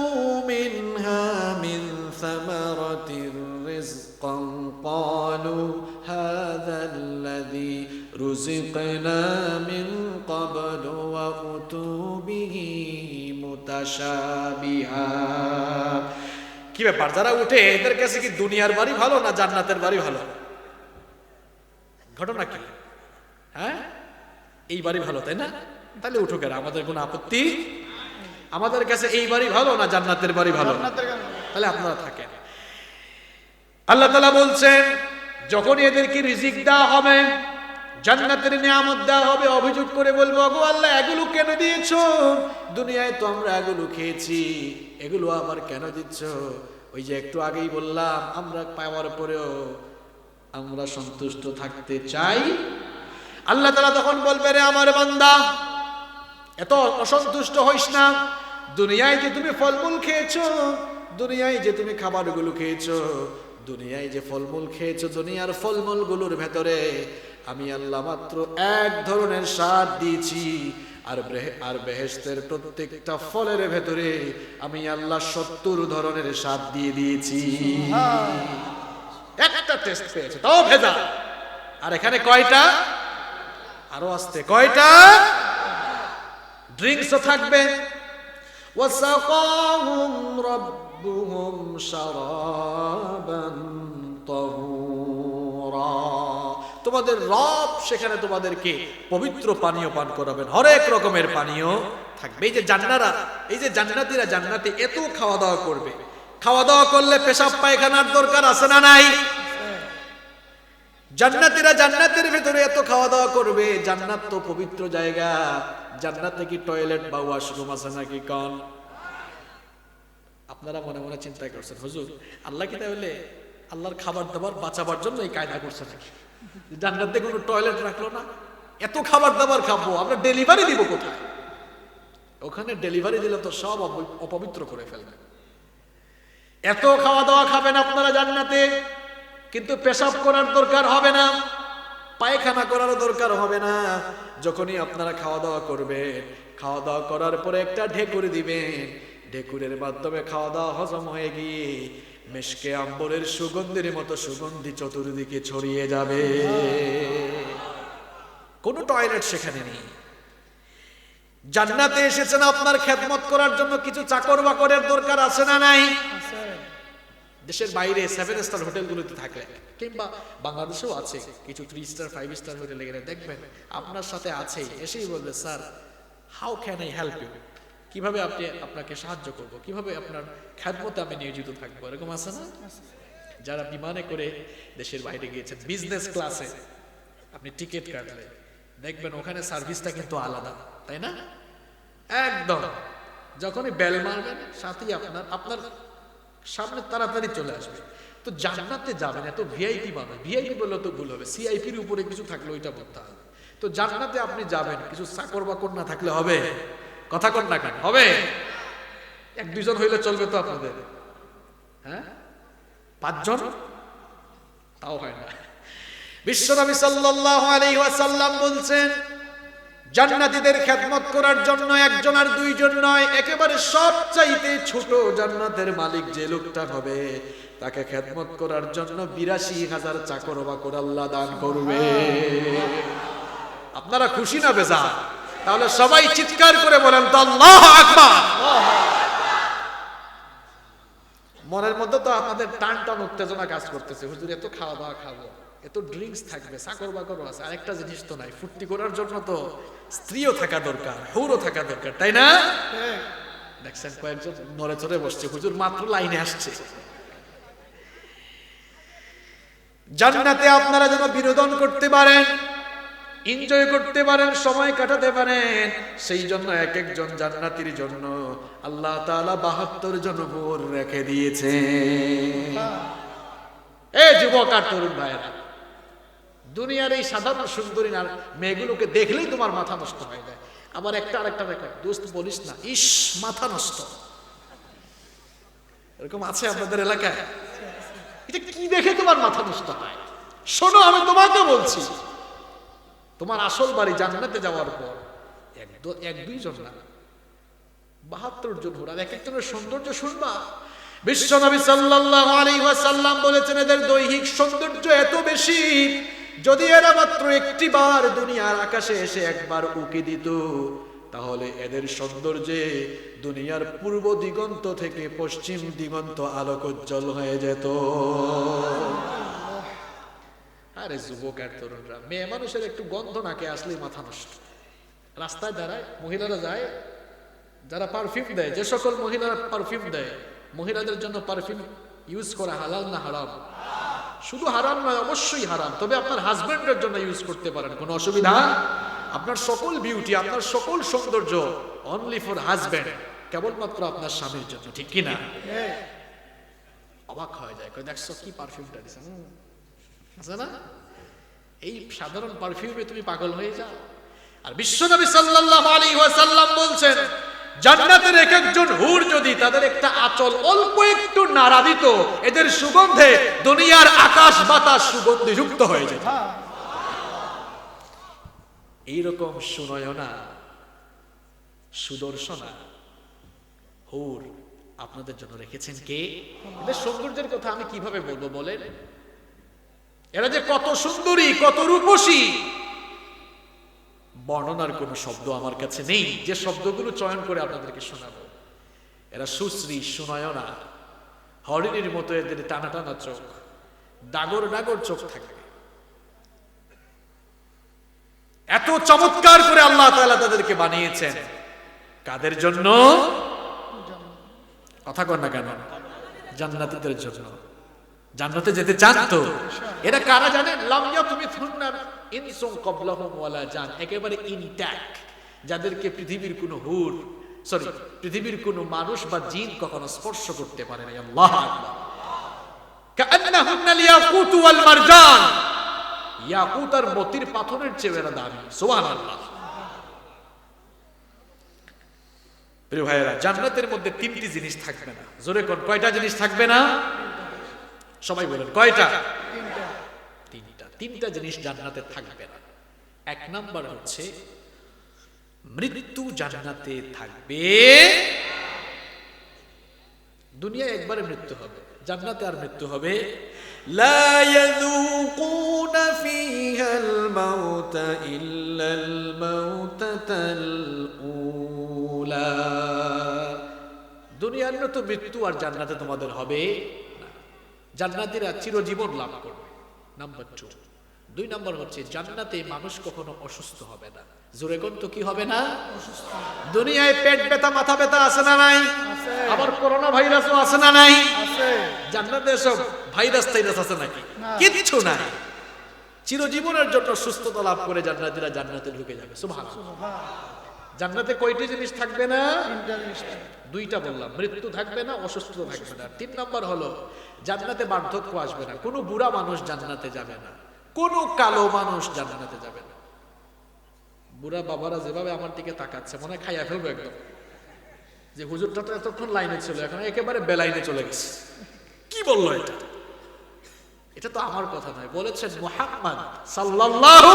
মিনহা মিন সামারাতির রিজকান ক্বালু হাযাল্লাযী রুজিকনা মিন ক্বাবলু ওয়া উতু বিহি মুতাশাবিহা। কি ব্যাপার, যারা উঠে এদের কাছে কি দুনিয়ার বাড়ি ভালো না জান্নাতের বাড়ি ভালো? ঘটনা কি? হ্যাঁ, এই বাড়ি ভালো, তাই না? তাহলে উঠুক, আমাদের কোনো আপত্তি। আমাদের কাছে এই বাড়ি ভালো না জান্নাতের বাড়ি ভালো? তাহলে আপনারা থাকেন। আল্লাহ তাআলা বলছেন, যখন এদেরকে রিজিক দেওয়া হবে, জান্নাতের নিয়ামত দেওয়া হবে, অভিযোগ করে বলবো, ওগো আল্লাহ, এগুলো কেন দিয়েছো? দুনিয়ায় তো আমরা এগুলো খেয়েছি, এগুলো আবার কেন দিচ্ছ? ওই যে একটু আগেই বললাম, আমরা পাওয়ার পরেও আমরা সন্তুষ্ট থাকতে চাই। আল্লাহ তাআলা তখন বলবে, রে আমার বান্দা, এত অসন্তুষ্ট হইস না। দুনিয়ায় যে তুমি ফলমূল খেয়েছো, দুনিয়ায় যে তুমি খাবারগুলো খেয়েছো, দুনিয়ায় যে ফলমূল খেয়েছো, দুনিয়ার ফলমূলগুলোর ভেতরে আমি আল্লাহ মাত্র এক ধরনের স্বাদ দিয়েছি, আর বেহেশতের প্রত্যেকটা ফলের ভেতরে আমি আল্লাহ 70 ধরনের স্বাদ দিয়ে দিয়েছি। একটা টেস্ট পেয়েছে, তাও ভেজা। আর এখানে কয়টা? আরো আসতে কয়টা? ড্রিঙ্কসও থাকবে। ওয়াসাকাহুম রাব্বুহুম শারাবান তাহুরা। তোমাদের রব সেখানে তোমাদেরকে পবিত্র পানীয় পান করাবেন, হরেক রকমের পানীয় থাকবে। এই যে জান্নারা, এই যে জান্নাতীরা জান্নাতে এত খাওয়া দাওয়া করবে, খাওয়া দাওয়া করলে পেশাব পায়খানার দরকার আছে না নাই? জান্নাতীরা জান্নাতের ভিতরে এত খাওয়া দাওয়া করবে। জান্নাত তো পবিত্র জায়গা, জান্নাতে কি টয়লেট বা ওয়াশরুম আছে নাকি? কোন? আপনারা মনে মনে চিন্তা করছেন, হুজুর আল্লাহ কি তাহলে আল্লাহর খাবার দাবার বাঁচাবার জন্য এই কায়দা করছে নাকি? জান্নাতে কোনো টয়লেট রাখলো না? এত খাবার দাবার খাবো, আমরা ডেলিভারি দিব কোথায়? ওখানে ডেলিভারি দিলে তো সব অপবিত্র করে ফেলবে। এত খাওয়া দাওয়া খাবেন আপনারা জান্নাতে, কিন্তু পেশাব করার দরকার হবে না, পায়খানা করারও দরকার হবে না। যখনই আপনারা খাওয়া দাওয়া করবেন, খাওয়া দাওয়া করার পরে একটা ঢেকুর দিবেন, ঢেকুরের মাধ্যমে খাওয়া দাওয়া হজম হয়ে গিয়ে মেশকে আম্বরের সুগন্ধির মতো সুগন্ধি চতুর্দিকে ছড়িয়ে যাবে। কোনো টয়লেট সেখানে নেই। জান্নাতে এসেছেন আপনার খেদমত করার জন্য, কিছু চাকর বাকরের দরকার আছে না নাই? দেশের বাইরে 7 স্টার হোটেলগুলোতে থাকলে, কিংবা বাংলাদেশেও আছে কিছু 3 স্টার 5 স্টার হোটেলে গেলে দেখবেন আপনার সাথে আছে, এসেই বলবে, sir how can I help you? কিভাবে আপনাকে সাহায্য করব, কিভাবে আপনার খেদমতে আমি নিয়োজিত থাকবো, এরকম আছে না? যারা বিমানে করে দেশের বাইরে গিয়েছেন, বিজনেস ক্লাসে আপনি টিকিট কাটলে দেখবেন ওখানে সার্ভিসটা কিন্তু আলাদা, তাই না? একদম যখনই বেল মারবেন সাথেই আপনার সামনে তাড়াতাড়ি চলে আসবে। তো জান্নাতে যাবেন, এত ভিআইপি মানুষ, ভিআইপি বললে তো ভুল হবে, সিআইপির উপরে কিছু থাকলে ওইটা বলতে হবে। তো জান্নাতে আপনি যাবেন, কিছু চাকর বাকর না থাকলে হবে? কথা কন না কেন? হবে? 1-2 জন হইলে চলবে তো আপনাদের? হ্যাঁ, 5 জন তাও হয় না। বিশ্বনবী সাল্লাল্লাহু আলাইহি ওয়াসাল্লাম বলছেন, জান্নাতীদের খেদমত করার জন্য 1 জন আর 2 জন নয়, একেবারে সবচাইতে ছোট জান্নাতের মালিক যে লোকটা হবে, তাকে খেদমত করার জন্য 82,000 চাকর বাকর আল্লাহ দান করবে। আপনারা খুশি না বেজার? তাহলে সবাই চিৎকার করে বলেন তো আল্লাহু আকবার। মনের মধ্যে তো আমাদের টান টান উত্তেজনা কাজ করতেছে, হুজুর এত খাওয়া দাওয়া খাবো, এত ড্রিঙ্কস থাকবে, চাকর বাকরও আছে, আরেকটা জিনিস তো নাই, ফুর্তি করার জন্য তো স্ত্রীও থাকা দরকার, হৌরও থাকা দরকার, তাই না? দেখছেন কয়েকজন নড়ে চড়ে বসছে, হুজুর মাত্র লাইনে আসছে। জান্নাতে আপনারা যেন বিনোদন করতে পারেন, এনজয় করতে পারেন, সময় কাটাতে পারেন, সেই জন্য এক একজন জান্নাতীর জন্য আল্লাহ তাআলা 72 জন হুর রেখে দিয়েছে। এই যুবক আর তরুণ ভাইরা, দুনিয়ার এই সাধারণ সুন্দরী আর মেয়েগুলোকে দেখলেই তোমার মাথা নষ্ট হয়ে যায়। আবার একটা আরেকটা রেকর্ড, দোস্ত বলিস না, ইস মাথা নষ্ট, এরকম আছে আপনাদের এলাকায়? এটা কি দেখে তোমার মাথা নষ্ট হয়? শোনো, আমি তোমাকে বলছি, তোমার আসল বাড়ি জান্নাতে যাওয়ার পর এক দুইজন না, 72 জন হুর, আর এক একজনের সৌন্দর্য শুনবা। বিশ্বনবী সাল্লাল্লাহু আলাইহি ওয়াসাল্লাম বলেছেন, এদের দৈহিক সৌন্দর্য এত বেশি, যদি এরা মাত্র একটি বার দুনিয়ার আকাশে এসে একবার উকি দিত, তাহলে এদের সৌন্দর্যে দুনিয়ার পূর্ব দিগন্ত থেকে পশ্চিম দিগন্ত আলোকোজ্জ্বল হয়ে যেত। আরে যুবক আর তরুণরা, মেয়ে মানুষের একটু গন্ধ নাকে আসলেই মাথা নষ্ট। রাস্তায় দাঁড়ায়, মহিলারা যায়, যারা পারফিউম দেয়, যে সকল মহিলারা পারফিউম দেয়, মহিলাদের জন্য পারফিউম ইউজ করা হালাল না হারাম? শুধু হারাম নয়, অবশ্যই হারাম, তবে আপনার হাজবেন্ডের জন্য ইউজ করতে পারেন, কোনো অসুবিধা। আপনার সকল বিউটি, আপনার সকল সৌন্দর্য অনলি ফর হাজবেন্ড, কেবলমাত্র আপনার স্বামীর জন্য, ঠিক কিনা? অবাক হয়ে যায়, দেখছো কি পারফিউমটা দিছে, আছে না? এই সাধারণ পারফিউমে তুমি পাগল হয়ে যাও। আর বিশ্বনবী সাল্লাল্লাহু আলাইহি ওয়াসাল্লাম বলছেন, জান্নাতের এক একজন হুর যদি তাদের একটা আঁচল অল্প একটু নাড়া দিত, এদের সুগন্ধে দুনিয়ার আকাশ বাতাস সুগন্ধি যুক্ত হয়ে যেত। এইরকম সুনয়না, সুদর্শনা হুর আপনাদের জন্য রেখেছেন কে? এদের সৌন্দর্যের কথা আমি কিভাবে বলবো বলেন? এরা যে কত সুন্দরী, কত রূপসী, বর্ণনার কোন শব্দ আমার কাছে নেই, যে শব্দগুলো চয়ন করে আপনাদেরকে শোনাবো। এরা সুশ্রী, সুনয়না, হরিণীর মতো এদের টানা টানা চোখ, ডাগর ডাগর চোখ থাকে, এত চমৎকার করে আল্লাহ তাআলা তাদেরকে বানিয়েছেন। কাদের জন্য? কথা কন না কেন? জান্নাতীদের জন্য। জান্নাতে যেতে চান তো? এরা কারা জানেন? লাম ইয়াতমিথুন্না ইনসুন ক্বাবলাহুম ওয়ালা জান, একেবারে ইনট্যাক্ট, যাদেরকে পৃথিবীর কোনো হুর, পৃথিবীর কোনো মানুষ বা জিন কখনো স্পর্শ করতে পারে না। আল্লাহু আকবার। কাআন্নাহুন্নাল ইয়াকুতু ওয়াল মারজান, ইয়াকুত আর মতির পাথরের চেয়ে এরা দামি। সুবহানাল্লাহ। প্রিয় ভাইয়েরা, জান্নাতের মধ্যে 3টি জিনিস থাকবে না। জোরে কোন, কয়টা জিনিস থাকবে না? সবাই বলেন কয়টা? 3টা জিনিস জান্নাতে থাকবে না। 1 নাম্বার হচ্ছে মৃত্যু জান্নাতে থাকবে। দুনিয়ায় একবারে মৃত্যু হবে, জান্নাতে আর মৃত্যু হবে লা ইয়াযুকুনা ফিহাল মাউতা ইল্লাল মাউতাতাল উলা। দুনিয়ার মতো মৃত্যু আর জান্নাতে তোমাদের হবে না। জান্নাতীরা চিরজীবন লাভ করবে। নাম্বার 2 নাম্বার হচ্ছে জান্নাতে মানুষ কখনো অসুস্থ হবে না। জোরে কোন তো কি হবে না? দুনিয়ায় পেট ব্যথা, মাথা ব্যথা আছে না নাই? আবার করোনা ভাইরাসও আছে না নাই? জান্নাতে সব ভাইরাস টাইরাস আছে নাকি? কিচ্ছু নাই। চিরজীবনের জন্য সুস্থতা লাভ করে জান্নাতীরা জান্নাতে ঢুকে যাবে। সুবহানাল্লাহ। জান্নাতে কয়টি জিনিস থাকবে না? 2টা বললাম, মৃত্যু থাকবে না, অসুস্থতা থাকবে না। 3 নাম্বার হলো জান্নাতে বার্ধক্য আসবে না। কোনো বুড়া মানুষ জান্নাতে যাবে না, কোনো কালো মানুষ জান্নাতে যাবে না। বুড়া বাবারা যেভাবে আমার দিকে তাকাচ্ছে, মনে হয় খাইয়া ফেলবো একদম, যে হুজুরটা তো এতক্ষণ লাইনে ছিল, এখন একেবারে বেলাইনে চলে গেছে। কি বললো এটা? এটা তো আমার কথা নয়, বলেছেন মুহাম্মদ সাল্লাল্লাহু।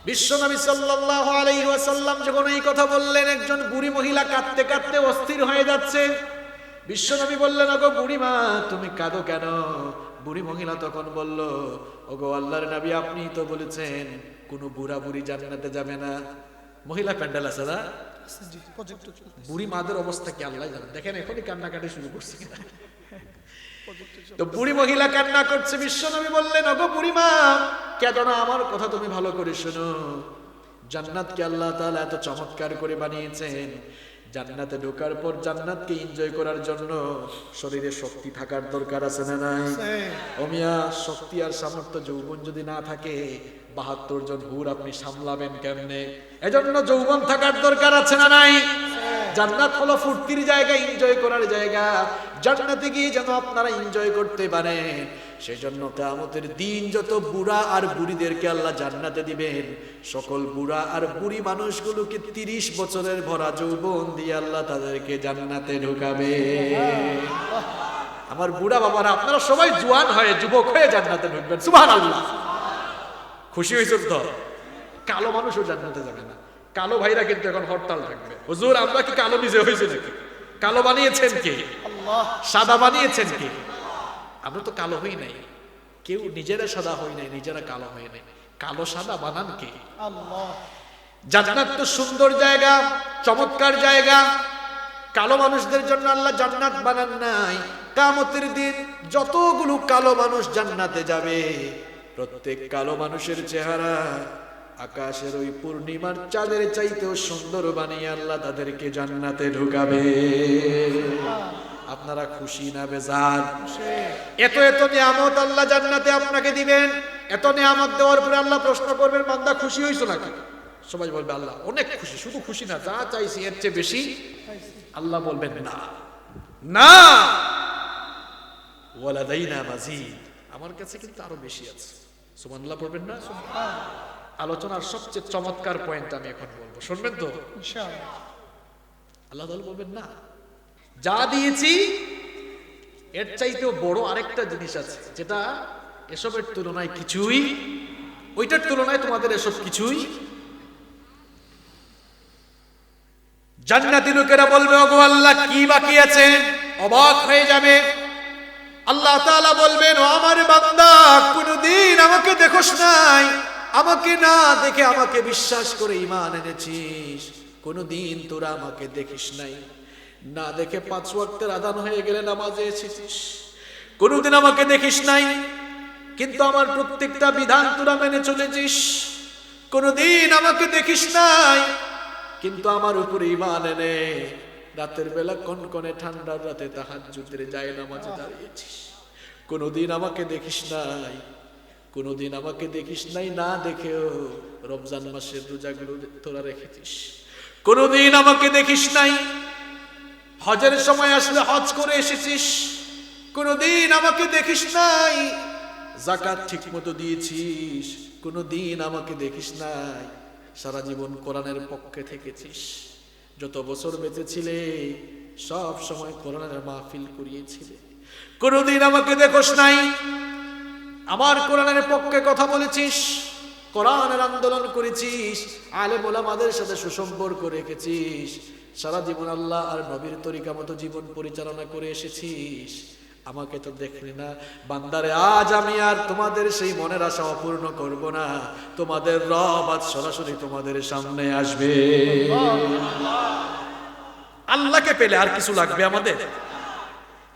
বিশ্বনবী সাল্লাল্লাহু আলাইহি ওয়াসাল্লাম যখন এই কথা বললেন, একজন বুড়ি মহিলা কাঁদতে কাঁদতে অস্থির হয়ে যাচ্ছে। বিশ্বনবী বললেন, ওগো বুড়ি মা, তুমি কাঁদো কেন? বুড়ি মহিলা তখন বলল, ওগো আল্লাহর নবী, আপনি তো বলেছেন কোনো বুড়া বুড়ি জান্নাতে যাবে না। মহিলা প্যান্ডেল আছে না, বুড়ি মাদের অবস্থা কি আল্লাহ জানেন। দেখেন এখনই কান্নাকাটি শুরু করছে কিনা। তো বুড়ি মহিলা কান্না করছে। বিশ্বনবী বললেন, ওগো বুড়ি মা, কেন না, আমার কথা তুমি ভালো করে শোনো। জান্নাতকে আল্লাহ তাআলা এত চমৎকার করে বানিয়েছেন, জান্নাতে ঢোকার পর জান্নাতকে এনজয় করার জন্য শরীরে শক্তি থাকার দরকার আছে না নাই? ও মিয়া, শক্তি আর সামর্থ্য যৌবন যদি না থাকে ৭২ জন হুর আপনি সামলাবেন কেমনে? এজন্য যৌবন থাকার দরকার আছে না নাই? জান্নাত হলো ফুর্তির জায়গা, এনজয় করার জায়গা। জান্নাতে গিয়ে যেন আপনারা এনজয় করতে পারেন, সেজন্য কিয়ামতের দিন যত বুড়া আর বুড়িদেরকে আল্লাহ জান্নাতে দিবেন, সকল বুড়া আর বুড়ি মানুষগুলোকে ৩০ বছরের ভরা যৌবন দিয়ে আল্লাহ তাদেরকে জান্নাতে ঢুকাবে। আমার বুড়া বাবারা, আপনারা সবাই জোয়ান হয়ে যুবক হয়ে জান্নাতে ঢুকবেন। সুবহানাল্লাহ। খুশি হয়েছেন তো? কালো মানুষও জান্নাতে যাবে না। কালো ভাইরা কিন্তু এখন হরতাল থাকবে, হুজুর আমরা কি কালো নিজে হয়েছে নাকি? কালো বানিয়েছেন কে? আল্লাহ। সাদা বানিয়েছেন কে? আমরা তো কালো হই নাই, কেউ নিজেরা সাদা হই নাই, নিজেরা কালো হই নাই। কালো সাদা বানান কে? আল্লাহ। জান্নাত তো সুন্দর জায়গা, চমৎকার জায়গা। কালো মানুষদের জন্য আল্লাহ জান্নাত বানান নাই। কিয়ামতের দিন যতগুলো কালো মানুষ জান্নাতে যাবে, প্রত্যেক কালো মানুষের চেহারা আকাশের ওই পূর্ণিমার চাঁদের চাইতেও সুন্দর বানিয়ে আল্লাহ তাদেরকে জান্নাতে ঢুকাবে। আপনারা খুশি না বেজার? এত এত নিয়ামত আল্লাহ জান্নাতে আপনাকে দিবেন। এত নিয়ামত দেওয়ার পরে আল্লাহ প্রশ্ন করবেন, বান্দা খুশি হইছো নাকি? সবাই বলবে আল্লাহ অনেক খুশি, শুধু খুশি না, যা চাইছি এর চেয়ে বেশি। আল্লাহ বলবেন না না, ওয়ালাদাইনা মাজিদ, আমার কাছে কিন্তু আরো বেশি আছে। সুবহানাল্লাহ পড়বেন না? আলোচনার সবচেয়ে চমৎকার পয়েন্ট আমি এখন বলবো, শুনবেন তো ইনশাআল্লাহ। আল্লাহ তাআলা বলবেন না, যা দিয়েছি এর চাইতেও বড় আরেকটা জিনিস আছে, যেটা এসবের তুলনায় কিছুই, ওইটার তুলনায় তোমাদের এসব কিছুই। জান্নাতি লোকেরা বলবে, ওগো আল্লাহ কি বাকি আছে? অবাক হয়ে যাবে। আল্লাহ তাআলা বলবেন, ও আমার বান্দা, কোনদিন আমাকে দেখোস নাই, আমাকে না দেখে আমাকে বিশ্বাস করে ঈমান এনেছিস, কোনদিন তোরা আমাকে দেখিস নাই, না দেখে ৫ ওয়াক্তের আযান হয়ে গেলে নামাজে এসেছিস, কোনদিন আমাকে দেখিস নাই, কিন্তু আমার প্রত্যেকটা বিধান তোরা মেনে চলেছিস, কোনদিন আমাকে দেখিস নাই, কিন্তু আমার উপরে ঈমান এনে রাতের বেলা কনকনে ঠান্ডার রাতে তাহাজ্জুদের যায় নামাজে দাঁড়িয়েছিস, কোনদিন আমাকে দেখিস নাই, কোনদিন আমাকে দেখিস নাই, না দেখেও রমজান মাসের রোজাগুলো তোরা রেখেছিস, কোনদিন আমাকে দেখিস নাই, হজের সময় আসলে হজ করে এসেছিস, কোনদিন আমাকে দেখিস নাই, যাকাত ঠিকমতো দিয়েছিস, কোনদিন আমাকে দেখিস নাই, সারা জীবন কোরআনের পক্ষে থেকেছিস, যত বছর বেঁচে ছিলে সব সময় কোরআনের মাহফিল করিয়েছিলে, কোনদিন আমাকে দেখোস নাই, আমার কোরআনের পক্ষে কথা বলেছিস, কোরআনের আন্দোলন করেছিস, আলেম ওলামাদের সাথে সুসম্পর্ক রেখেছিস, সারা জীবন আল্লাহ আর নবীর তরিকা মতো জীবন পরিচালনা করে এসেছিস, আমাকে তো দেখলি না। বান্দারে, আজ আমি আর তোমাদের সেই মনের আশা অপূর্ণ করব না, তোমাদের রব আজ সরাসরি তোমাদের সামনে আসবে। আল্লাহকে পেলে আর কিছু লাগবে আমাদের?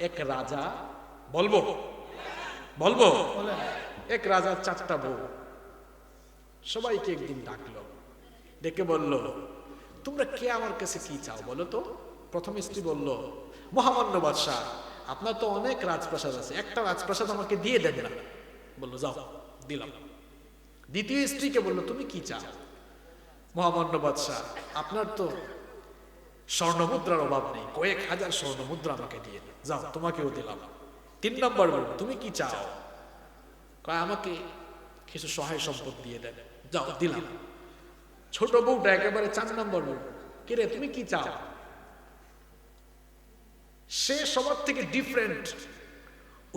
এক রাজা, বলবো বলবো এক রাজার 4টা বউ, সবাইকে একদিন ডাকলো, ডেকে বলল, তোমরা কে আমার কাছে কি চাও বলো তো? প্রথম স্ত্রী বলল, মহামান্য বাদশাহ, আপনার তো অনেক রাজপ্রাসাদ আছে, একটা রাজপ্রাসাদ আমাকে দিয়ে দেন না। বললো, যাও, দিলাম। দ্বিতীয় স্ত্রীকে বলল, তুমি কি চাও? মহামান্য বাদশাহ, আপনার তো স্বর্ণমুদ্রার অভাব নেই, কয়েক হাজার স্বর্ণমুদ্রা আমাকে দিয়ে দেন, যাও, তোমাকেও দিলাম। 3 নম্বর বলল, তুমি কি চাও? কয়, আমাকে কিছু সহায় সম্পদ দিয়ে দেন, যাও, দিলাম। ছোট বউটা একেবারে 4 নম্বর বউ, কে রে, তুমি কি চাও? সে সবার থেকে ডিফারেন্ট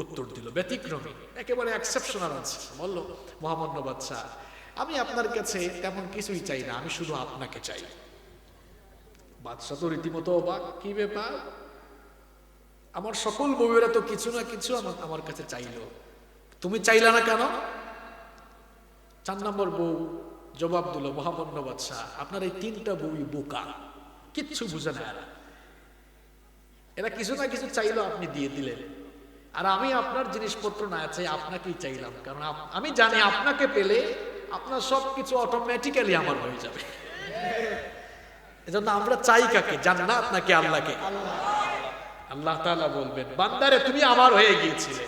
উত্তর দিল, ব্যতিক্রমী, একেবারে এক্সেপশনাল আছে। বলল, মহামান্য বাদশাহ, আমি আপনার কাছে তেমন কিছুই চাই না, আমি শুধু আপনাকে চাই। বাদশাহ তো রীতিমতো অবাক, কি ব্যাপার, আমার সকল বউয়েরা তো কিছু না কিছু আমার কাছে চাইলো, তুমি চাইলা না কেন? 4 নম্বর বউ জবাব দিল, মহামান্য বাদশাহ, আপনার এই 3টা বউই বোকা, কিচ্ছু বুঝে না। এরা কিছু না কিছু চাইলো, আপনি দিয়ে দিলেন। আর আমি আপনার জিনিসপত্র না চাই, আপনাকেই চাইলাম, কারণ আমি জানি আপনাকে পেলে আপনার সবকিছু অটোমেটিক্যালি আমার হয়ে যাবে। এজন্য আমরা চাই কাকে? জান্নাত নাকি আল্লাহকে? আল্লাহ তাআলা বলবেন, বান্দারে তুমি আমার হয়ে গিয়েছিলে,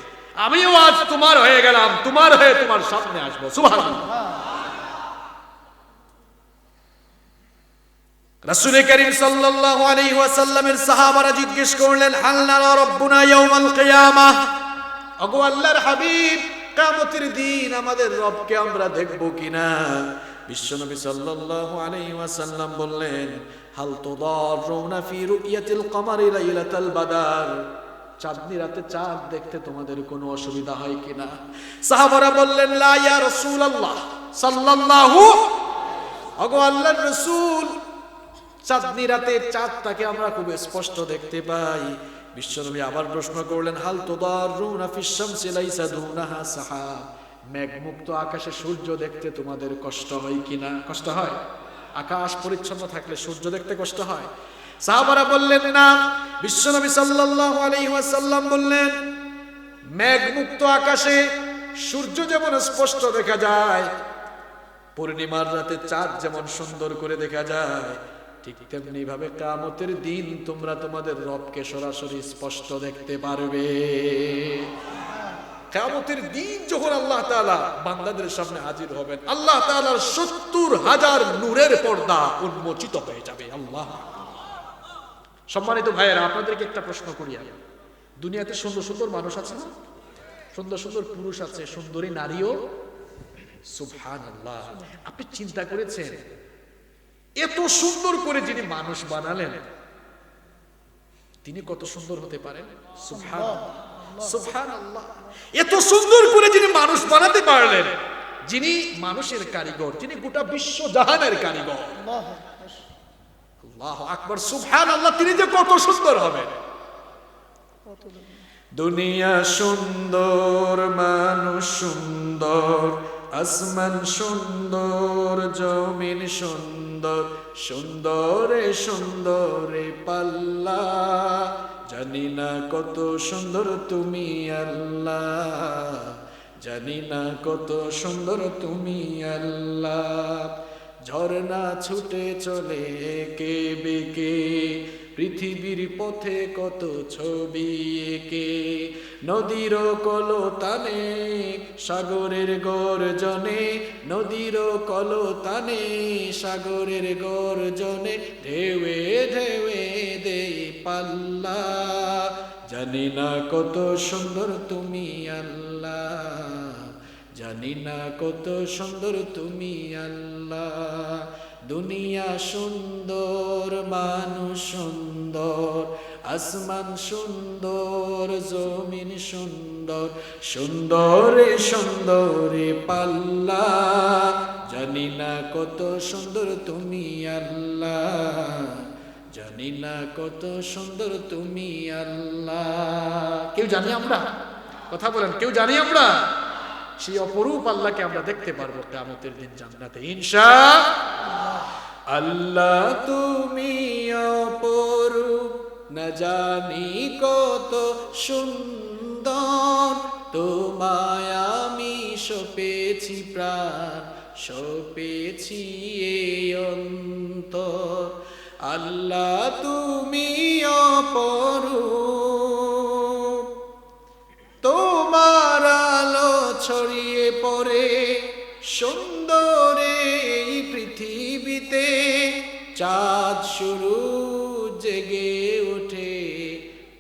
আমিও আজ তোমার হয়ে গেলাম, তোমার হয়ে তোমার সামনে আসবো। সুবহানাল্লাহ। রাসূল করিম সাল্লাল্লাহু আলাইহি ওয়াসাল্লামের সাহাবারা জিজ্ঞেস করলেন, হাল নারা রাব্বুনা ইয়াউমাল কিয়ামাহ, ওগো আল্লাহর হাবিব, কিয়ামতের দিন আমাদের রবকে আমরা দেখব কিনা? বিশ্বনবী সাল্লাল্লাহু আলাইহি ওয়াসাল্লাম বললেন, হাল তুদারুনা ফি রুয়াতিল কমারি লাইলাতাল বাদর, চাঁদনি রাতে চাঁদ দেখতে তোমাদের কোনো অসুবিধা হয় কিনা? সাহাবারা বললেন, লা ইয়া রাসূলুল্লাহ সাল্লাল্লাহু, ওগো আল্লাহর রাসূল, চাঁদনি রাতে চাঁদটাকে আমরা খুব স্পষ্ট দেখতে পাই। বিশ্বনবী আবার প্রশ্ন করলেন, হাল তুদারুনা ফিশ শামসি লাইসা দুনাহা সাহাব, মেঘমুক্ত আকাশে সূর্য দেখতে তোমাদের কষ্ট হয় কিনা? কষ্ট হয়? আকাশ পরিচ্ছন্ন থাকলে সূর্য দেখতে কষ্ট হয়? সাহাবারা বললেন না। বিশ্বনবী সাল্লাল্লাহু আলাইহি ওয়াসাল্লাম বললেন, মেঘমুক্ত আকাশে সূর্য যেমন স্পষ্ট দেখা যায়, পূর্ণিমার রাতে চাঁদ যেমন সুন্দর করে দেখা যায়, ঠিক তেমনি ভাবে কিয়ামতের দিন তোমরা তোমাদের রবকে সরাসরি স্পষ্ট দেখতে পারবে। কিয়ামতের দিন যখন আল্লাহ তাআলা বান্দাদের সামনে হাজির হবেন, আল্লাহ তাআলার 70,000 নূরের পর্দা উন্মোচিত হয়ে যাবে। আল্লাহ। সম্মানিত ভাইয়েরা, আপনাদেরকে একটা প্রশ্ন করি আমি, দুনিয়াতে সুন্দর সুন্দর মানুষ আছে না? সুন্দর সুন্দর পুরুষ আছে, সুন্দরী নারীও। সুবহানাল্লাহ। আপনি চিন্তা করেছেন, এত সুন্দর করে যিনি মানুষ বানালেন, তিনি কত সুন্দর হতে পারেন? সুবহানাল্লাহ, সুবহানাল্লাহ। এত সুন্দর করে যিনি মানুষ বানাতে পারলেন, যিনি মানুষের কারিগর, যিনি গোটা বিশ্ব জাহানের কারিগর, আল্লাহু আকবার, সুবহানাল্লাহ, তিনি যে কত সুন্দর হবেন। দুনিয়া সুন্দর, মানুষ সুন্দর, আসমান সুন্দর, জমিন সুন্দর, সুন্দরে সুন্দরে পাল্লা, জানি না কত সুন্দর তুমি আল্লাহ, জানি না কত সুন্দর তুমি আল্লাহ। ঝর্ণা ছুটে চলে একে বেঁকে, পৃথিবীর পথে কত ছবি এঁকে, নদীর কলতানে সাগরের গর্জনে, নদীর কলতানে সাগরের গর্জনে, ঢেউে ঢেউে দেই পাল্লা, জানি না কত সুন্দর তুমি আল্লাহ, জানি না কত সুন্দর তুমি আল্লাহ। দুনিয়া সুন্দর, মানুষ সুন্দর, আসমান সুন্দর, জমিন সুন্দর, সুন্দরে সুন্দরে পাল্লা, জানি না কত সুন্দর তুমি আল্লাহ, জানি না কত সুন্দর তুমি আল্লাহ। কেউ জানি আমরা? কথা বলেন, কেউ জানি আমরা? সেই অপরূপ আল্লাহকে আমরা দেখতে পারবো কিয়ামতের দিন জান্নাতে ইনশাআল্লাহ। আল্লাহ তুমি অপরূপ, না জানি কত সুন্দর, তোমায় আমি সপেছি প্রাণ, সপেছি এই অন্তর। আল্লাহ তুমি অপরূপ, তোমার আলো ছড়িয়ে পড়ে সুন্দর এই পৃথিবীতে, চাঁদ শুরু জেগে ওঠে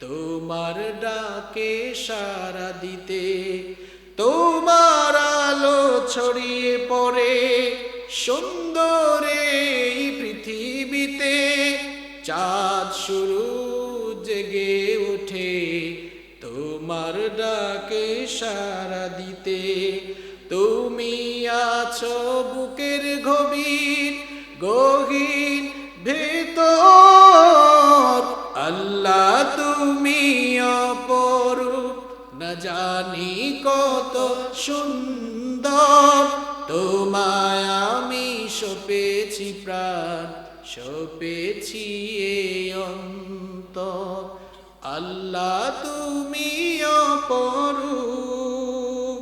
তোমার ডাকে সাড়া দিতে, তোমার আলো ছড়িয়ে পড়ে সুন্দর এই পৃথিবীতে, চাঁদ শুরু জেগে ওঠে তোমার ডাকে সাড়া দিতে। তুমি আছো বুকের গহীন ভেতর, আল্লাহ তুমি অপরূপ, না জানি কত সুন্দর, তোমায় আমি সপেছি প্রাণ, সপেছি এই অন্তর। আল্লাহ তুমি অপরূপ,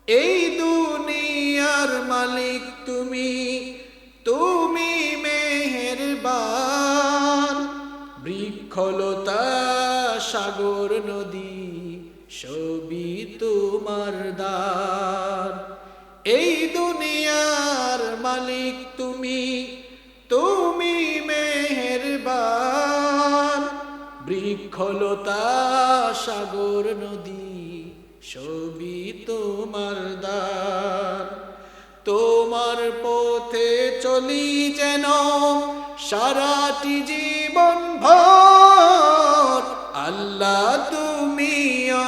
এই দুনিয়ার মালিক তুমি, তুমি মেহেরবান। বৃক্ষলতা সাগর নদী সবই তোমার দান। এই দুনিয়ার মালিক তুমি, তুমি মেহেরবান। বৃক্ষলতা সাগর নদী সবই তোমার দান। তোমার পথে চলি যেন সারাটি জীবন ভর। আল্লাহ তুমি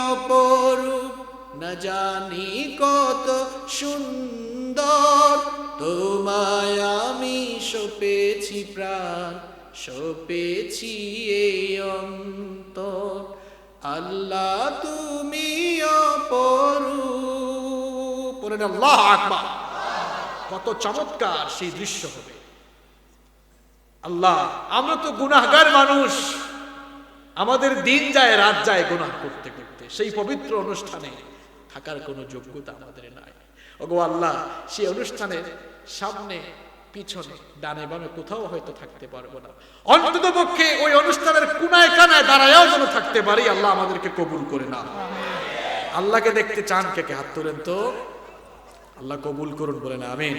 অপরূপ, না জানি কত সুন্দর। তোমায় আমি সপেছি প্রাণ, সপেছি এই অন্তর। আল্লাহ তুমি অপরূপ। বলেন আল্লাহু আকবার। কত চমৎকার সেই দৃশ্য হবে। আল্লাহ, আমরা তো গুনাহগার মানুষ, আমাদের দিন যায় রাত যায় গুনাহ করতে করতে, সেই পবিত্র অনুষ্ঠানে থাকার কোনো যোগ্যতা আমাদের নাই। ওগো আল্লাহ, সেই অনুষ্ঠানের সামনে পিছনে ডানে বামে কোথাও হয়তো থাকতে পারবো না, অন্তত পক্ষে ওই অনুষ্ঠানের কোনায় কানায় দাঁড়ায়ও যেন থাকতে পারি। আল্লাহ আমাদেরকে কবুল করে না। আল্লাহকে দেখতে চান কে কে? হাত তোলেন তো। আল্লাহ কবুল করুন, বলেন আমিন।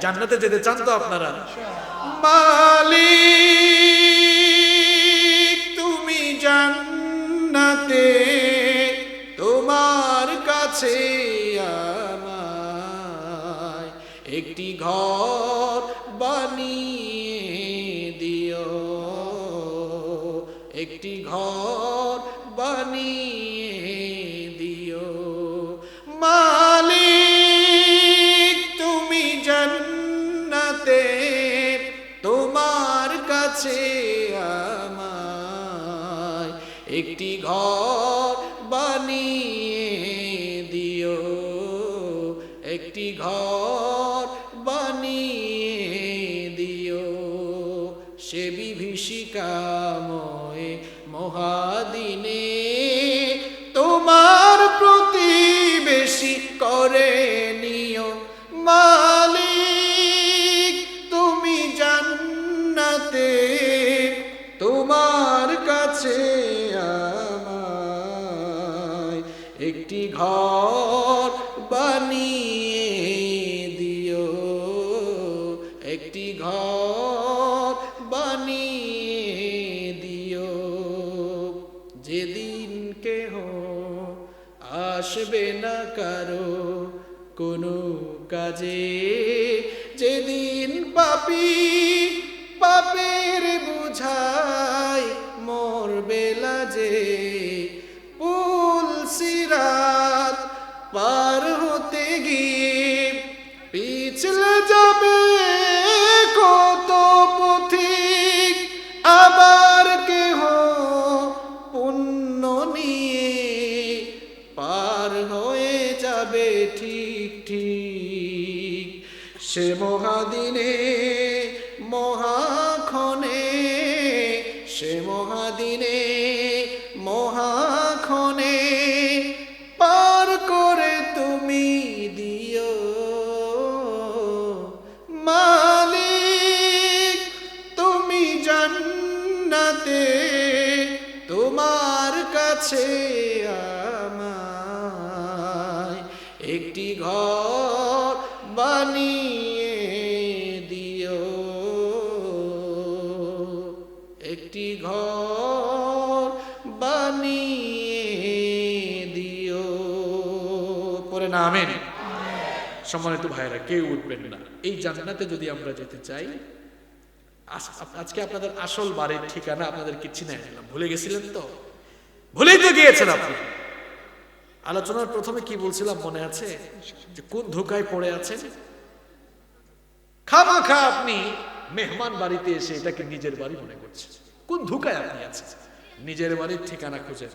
জান্নাতে যেতে চান তো আপনারা? মালিক তুমি জান্নাতে, তোমার কাছে আমায় একটি ঘর বানিয়ে দিও, একটি ঘর বানিয়ে দিও। মালিক তুমি জান্নাতে, তোমার কাছে আমায় একটি ঘর বানিয়ে দিও, একটি ঘর বানিয়ে দিও। সে বিভীষিকাময় মহাদিনে তোমার প্রতিবেশী করে নিও। মালিক তুমি জান্নাতে, তোমার কাছে আমায় একটি ঘর বানিয়ে দিও, একটি ঘর বানিয়ে দিও। যেদিন কেহ আসবে না কারো কোনো কাজে, যেদিন পাপী পাপের বুঝায় মরবে লাজে, পুল সিরাত পার হতে গিয়ে পিছলে যাবে কত পথিক, আবার কেহ পুণ্য নিয়ে পার হয়ে যাবে ঠিক ঠিক। সে মহাদিনে মহাক্ষণে, সে মহাদিনে মহাক্ষণে পার করে তুমি দিও। মালিক তুমি জান্নাতে, তোমার কাছে আমায় একটি ঘর বানিয়ে দিও, একটি ঘর বানিয়ে দিও। পরে না আমিন। সম্মানিত ভাইরা, কেউ উঠবেন না। এই জান্নাতে যদি আমরা যেতে চাই, আজকে আপনাদের আসল বাড়ির ঠিকানা আপনাদেরকে চিনাই দিলাম। ভুলে গেছিলেন তো? ভুলেই তো গিয়েছেন আপনি। আলোচনার প্রথমে কি বলছিলাম মনে আছে? যে কোন ধোকায় পড়ে আছেন। খামাখা আপনি মেহমান বাড়িতে এসে এটাকে নিজের বাড়ি মনে করছেন। কোন ধোকায় আপনি আছেন? নিজের বাড়ির ঠিকানা খুঁজে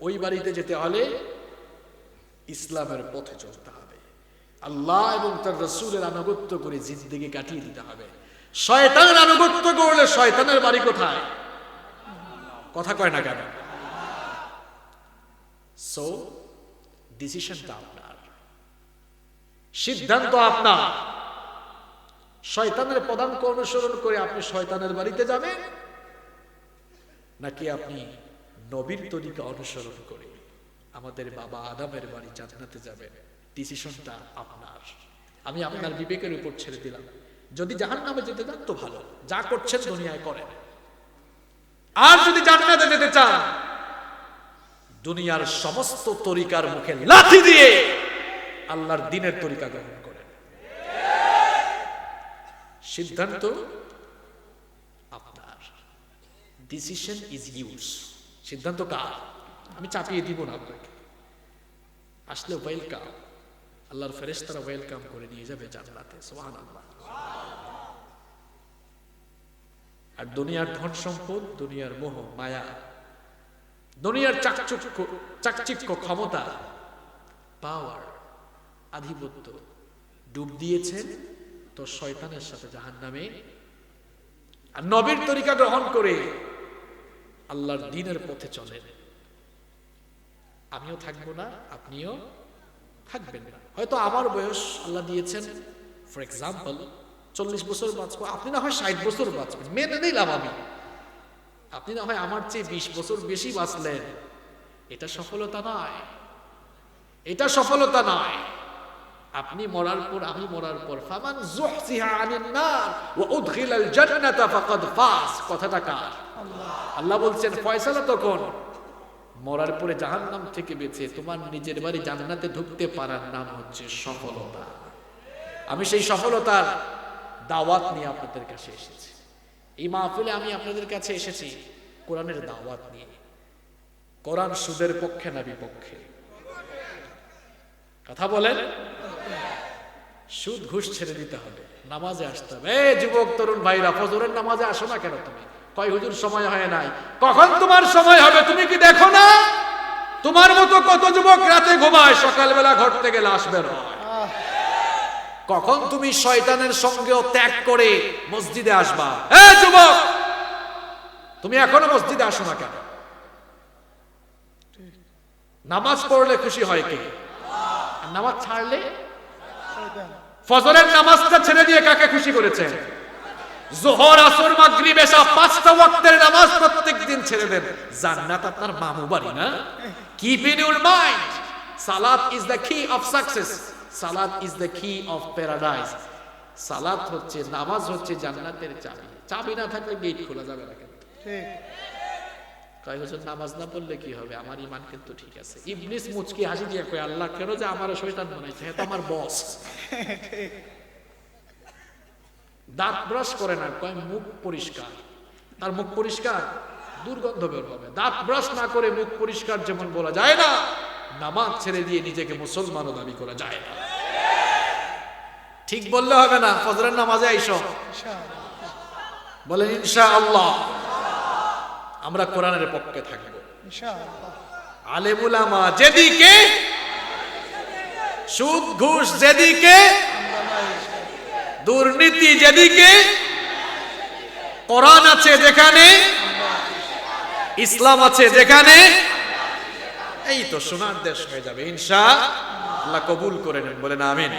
ওই বাড়িতে যেতে হলে ইসলামের পথে চলতে হবে, আল্লাহ এবং তার রাসূলের আনুগত্য করে জিন্দেগি কাটিয়ে দিতে হবে। শয়তানের আনুগত্য করলে শয়তানের বাড়ি কোথায়? কথা কয় না কেন? সো ডিসিশনটা আপনার, সিদ্ধান্ত আপনার। শয়তানের পদাঙ্ক অনুসরণ করে আপনি শয়তানের বাড়িতে যাবেন, নাকি আপনি নবীর তরিকা অনুসরণ করে আমাদের বাবা আদমের বাড়ি জান্নাতে যাবেন? ডিসিশনটা আপনার। আমি আপনার বিবেকের উপর ছেড়ে দিলাম। যদি জাহান্নামে যেতে চান তো ভালো, যা করছেন দুনিয়ায় করেন। আর যদি জান্নাতে যেতে চান, দুনিয়ার সমস্ত তরিকার মুখে লাথি দিয়ে আল্লাহর দ্বীনের তরিকা গ্রহণ করেন। সিদ্ধান্ত আপনার, ডিসিশন ইজ ইউজ। সিদ্ধান্ত কার? আমি চাপিয়ে দিব না আপনাকে। আসলে ওয়েলকাম, আল্লাহর ফেরেশতারা ওয়েলকাম করে নিয়ে যাবে জান্নাতে। সুবহানাল্লাহ। আর দুনিয়ার ধন সম্পদ, দুনিয়ার মোহ মায়া, দুনিয়ার চাকচিক্য ক্ষমতা, পাওয়ার, আধিপত্য ডুব দিয়েছেন তো শয়তানের সাথে জাহান্নামে। আর নবীর তরিকা গ্রহণ করে আল্লাহর দ্বীনের পথে চলেন, আমিও থাকবো না, আপনিও থাকবেন না। হয়তো আমার বয়স আল্লাহ দিয়েছেন ফর এক্সাম্পল 40 বছর বাঁচবো, আপনি না হয় 60 বছর বাঁচবেন, মেনে নিলাম আমি। আপনি না হয় আমার চেয়ে 20 বছর বেশি বাঁচলেন, এটা সফলতা নয়, এটা সফলতা নয়। আপনি মরার পর, আমি মরার পর, ফামান যুহজিহা আনিন নার ওয়া উদখিলাল জান্নাতা ফাকাদ ফাজ। কথাটা কার? আল্লাহ বলছেন ফয়সালা তখন মরার পরে জাহান্নাম থেকে বেঁচে তোমার নিজের বাড়ি জান্নাতে ঢুকতে পারার নাম হচ্ছে সফলতা। আমি সেই সফলতার দাওয়াত নিয়ে আপনাদের কাছে এসেছি। এই মাহফিলে আমি আপনাদের কাছে এসেছি কোরআনের দাওয়াত নিয়ে। কোরআন সুদের পক্ষে না বিপক্ষে? কথা বলেন। সুদ ঘুষ ছেড়ে দিতে হবে, নামাজে আসতে হবে। এই যুবক তরুণ ভাইরা, ফজরের নামাজে আসো না কেন তুমি? কয় হুজুর সময় হয় নাই। কখন তোমার সময় হবে তুমি কি দেখো না? তোমার মতো কত যুবক রাতে ঘুমায়, সকালবেলা ঘর থেকে লাশ বের হয়। কখন তুমি শয়তানের সঙ্গেও ত্যাগ করে মসজিদে আসবা? এই যুবক, তুমি এখনো মসজিদে আসো না কেন? নামাজ পড়লে খুশি হয় কে? আর নামাজ ছাড়লে? ফজরের নামাজটা ছেড়ে দিয়ে কাকে খুশি করেছেন? যোহর, আসর, মাগরিব, এশা 5টা ওয়াক্তের নামাজ প্রত্যেকদিন ছেড়ে দেন। জান্নাত আপনার মামু বাড়ি না? কিপ ইন ইউর মাইন্ড, সালাত ইজ দ্য কি অফ সাকসেস, সালাত ইজ দ্য কি অফ প্যারাডাইস। সালাত হচ্ছে, নামাজ হচ্ছে জান্নাতের চাবি। চাবি না থাকলে গেট খোলা যাবে না। কিন্তু ঠিক কয় হুজুর নামাজ না পড়লে কি হবে? আমার ঈমান কিন্তু ঠিক আছে। ইবলিস মুচকি হাসি দিয়ে কয় আল্লাহ কেন যে আমার শয়তান বানাইছে? এটা আমার বস। দাঁত ব্রাশ করে না, কয় মুখ পরিষ্কার। তার মুখ পরিষ্কার, দুর্গন্ধ বের হবে। দাঁত ব্রাশ না করে মুখ পরিষ্কার যেমন বলা যায় না, নামাজ ছেড়ে দিয়ে নিজেকে মুসলমানও দাবি করা যায় না। ঠিক বললে হবে না। ফজরের নামাজে আইসো, বলেন ইনশাআল্লাহ। আমরা কোরআনের পক্ষে থাকব ইনশাআল্লাহ। আলেম উলামা যেদিকে, সুদ ঘুষ যেদিকে, দুর্নীতি যেদিকে, কোরআন আছে যেখানে, ইসলাম আছে যেখানে, এই তো সোনার দেশ হয়ে যাবে ইনশাআল্লাহ। কবুল করে নেন, বলেন আমিন।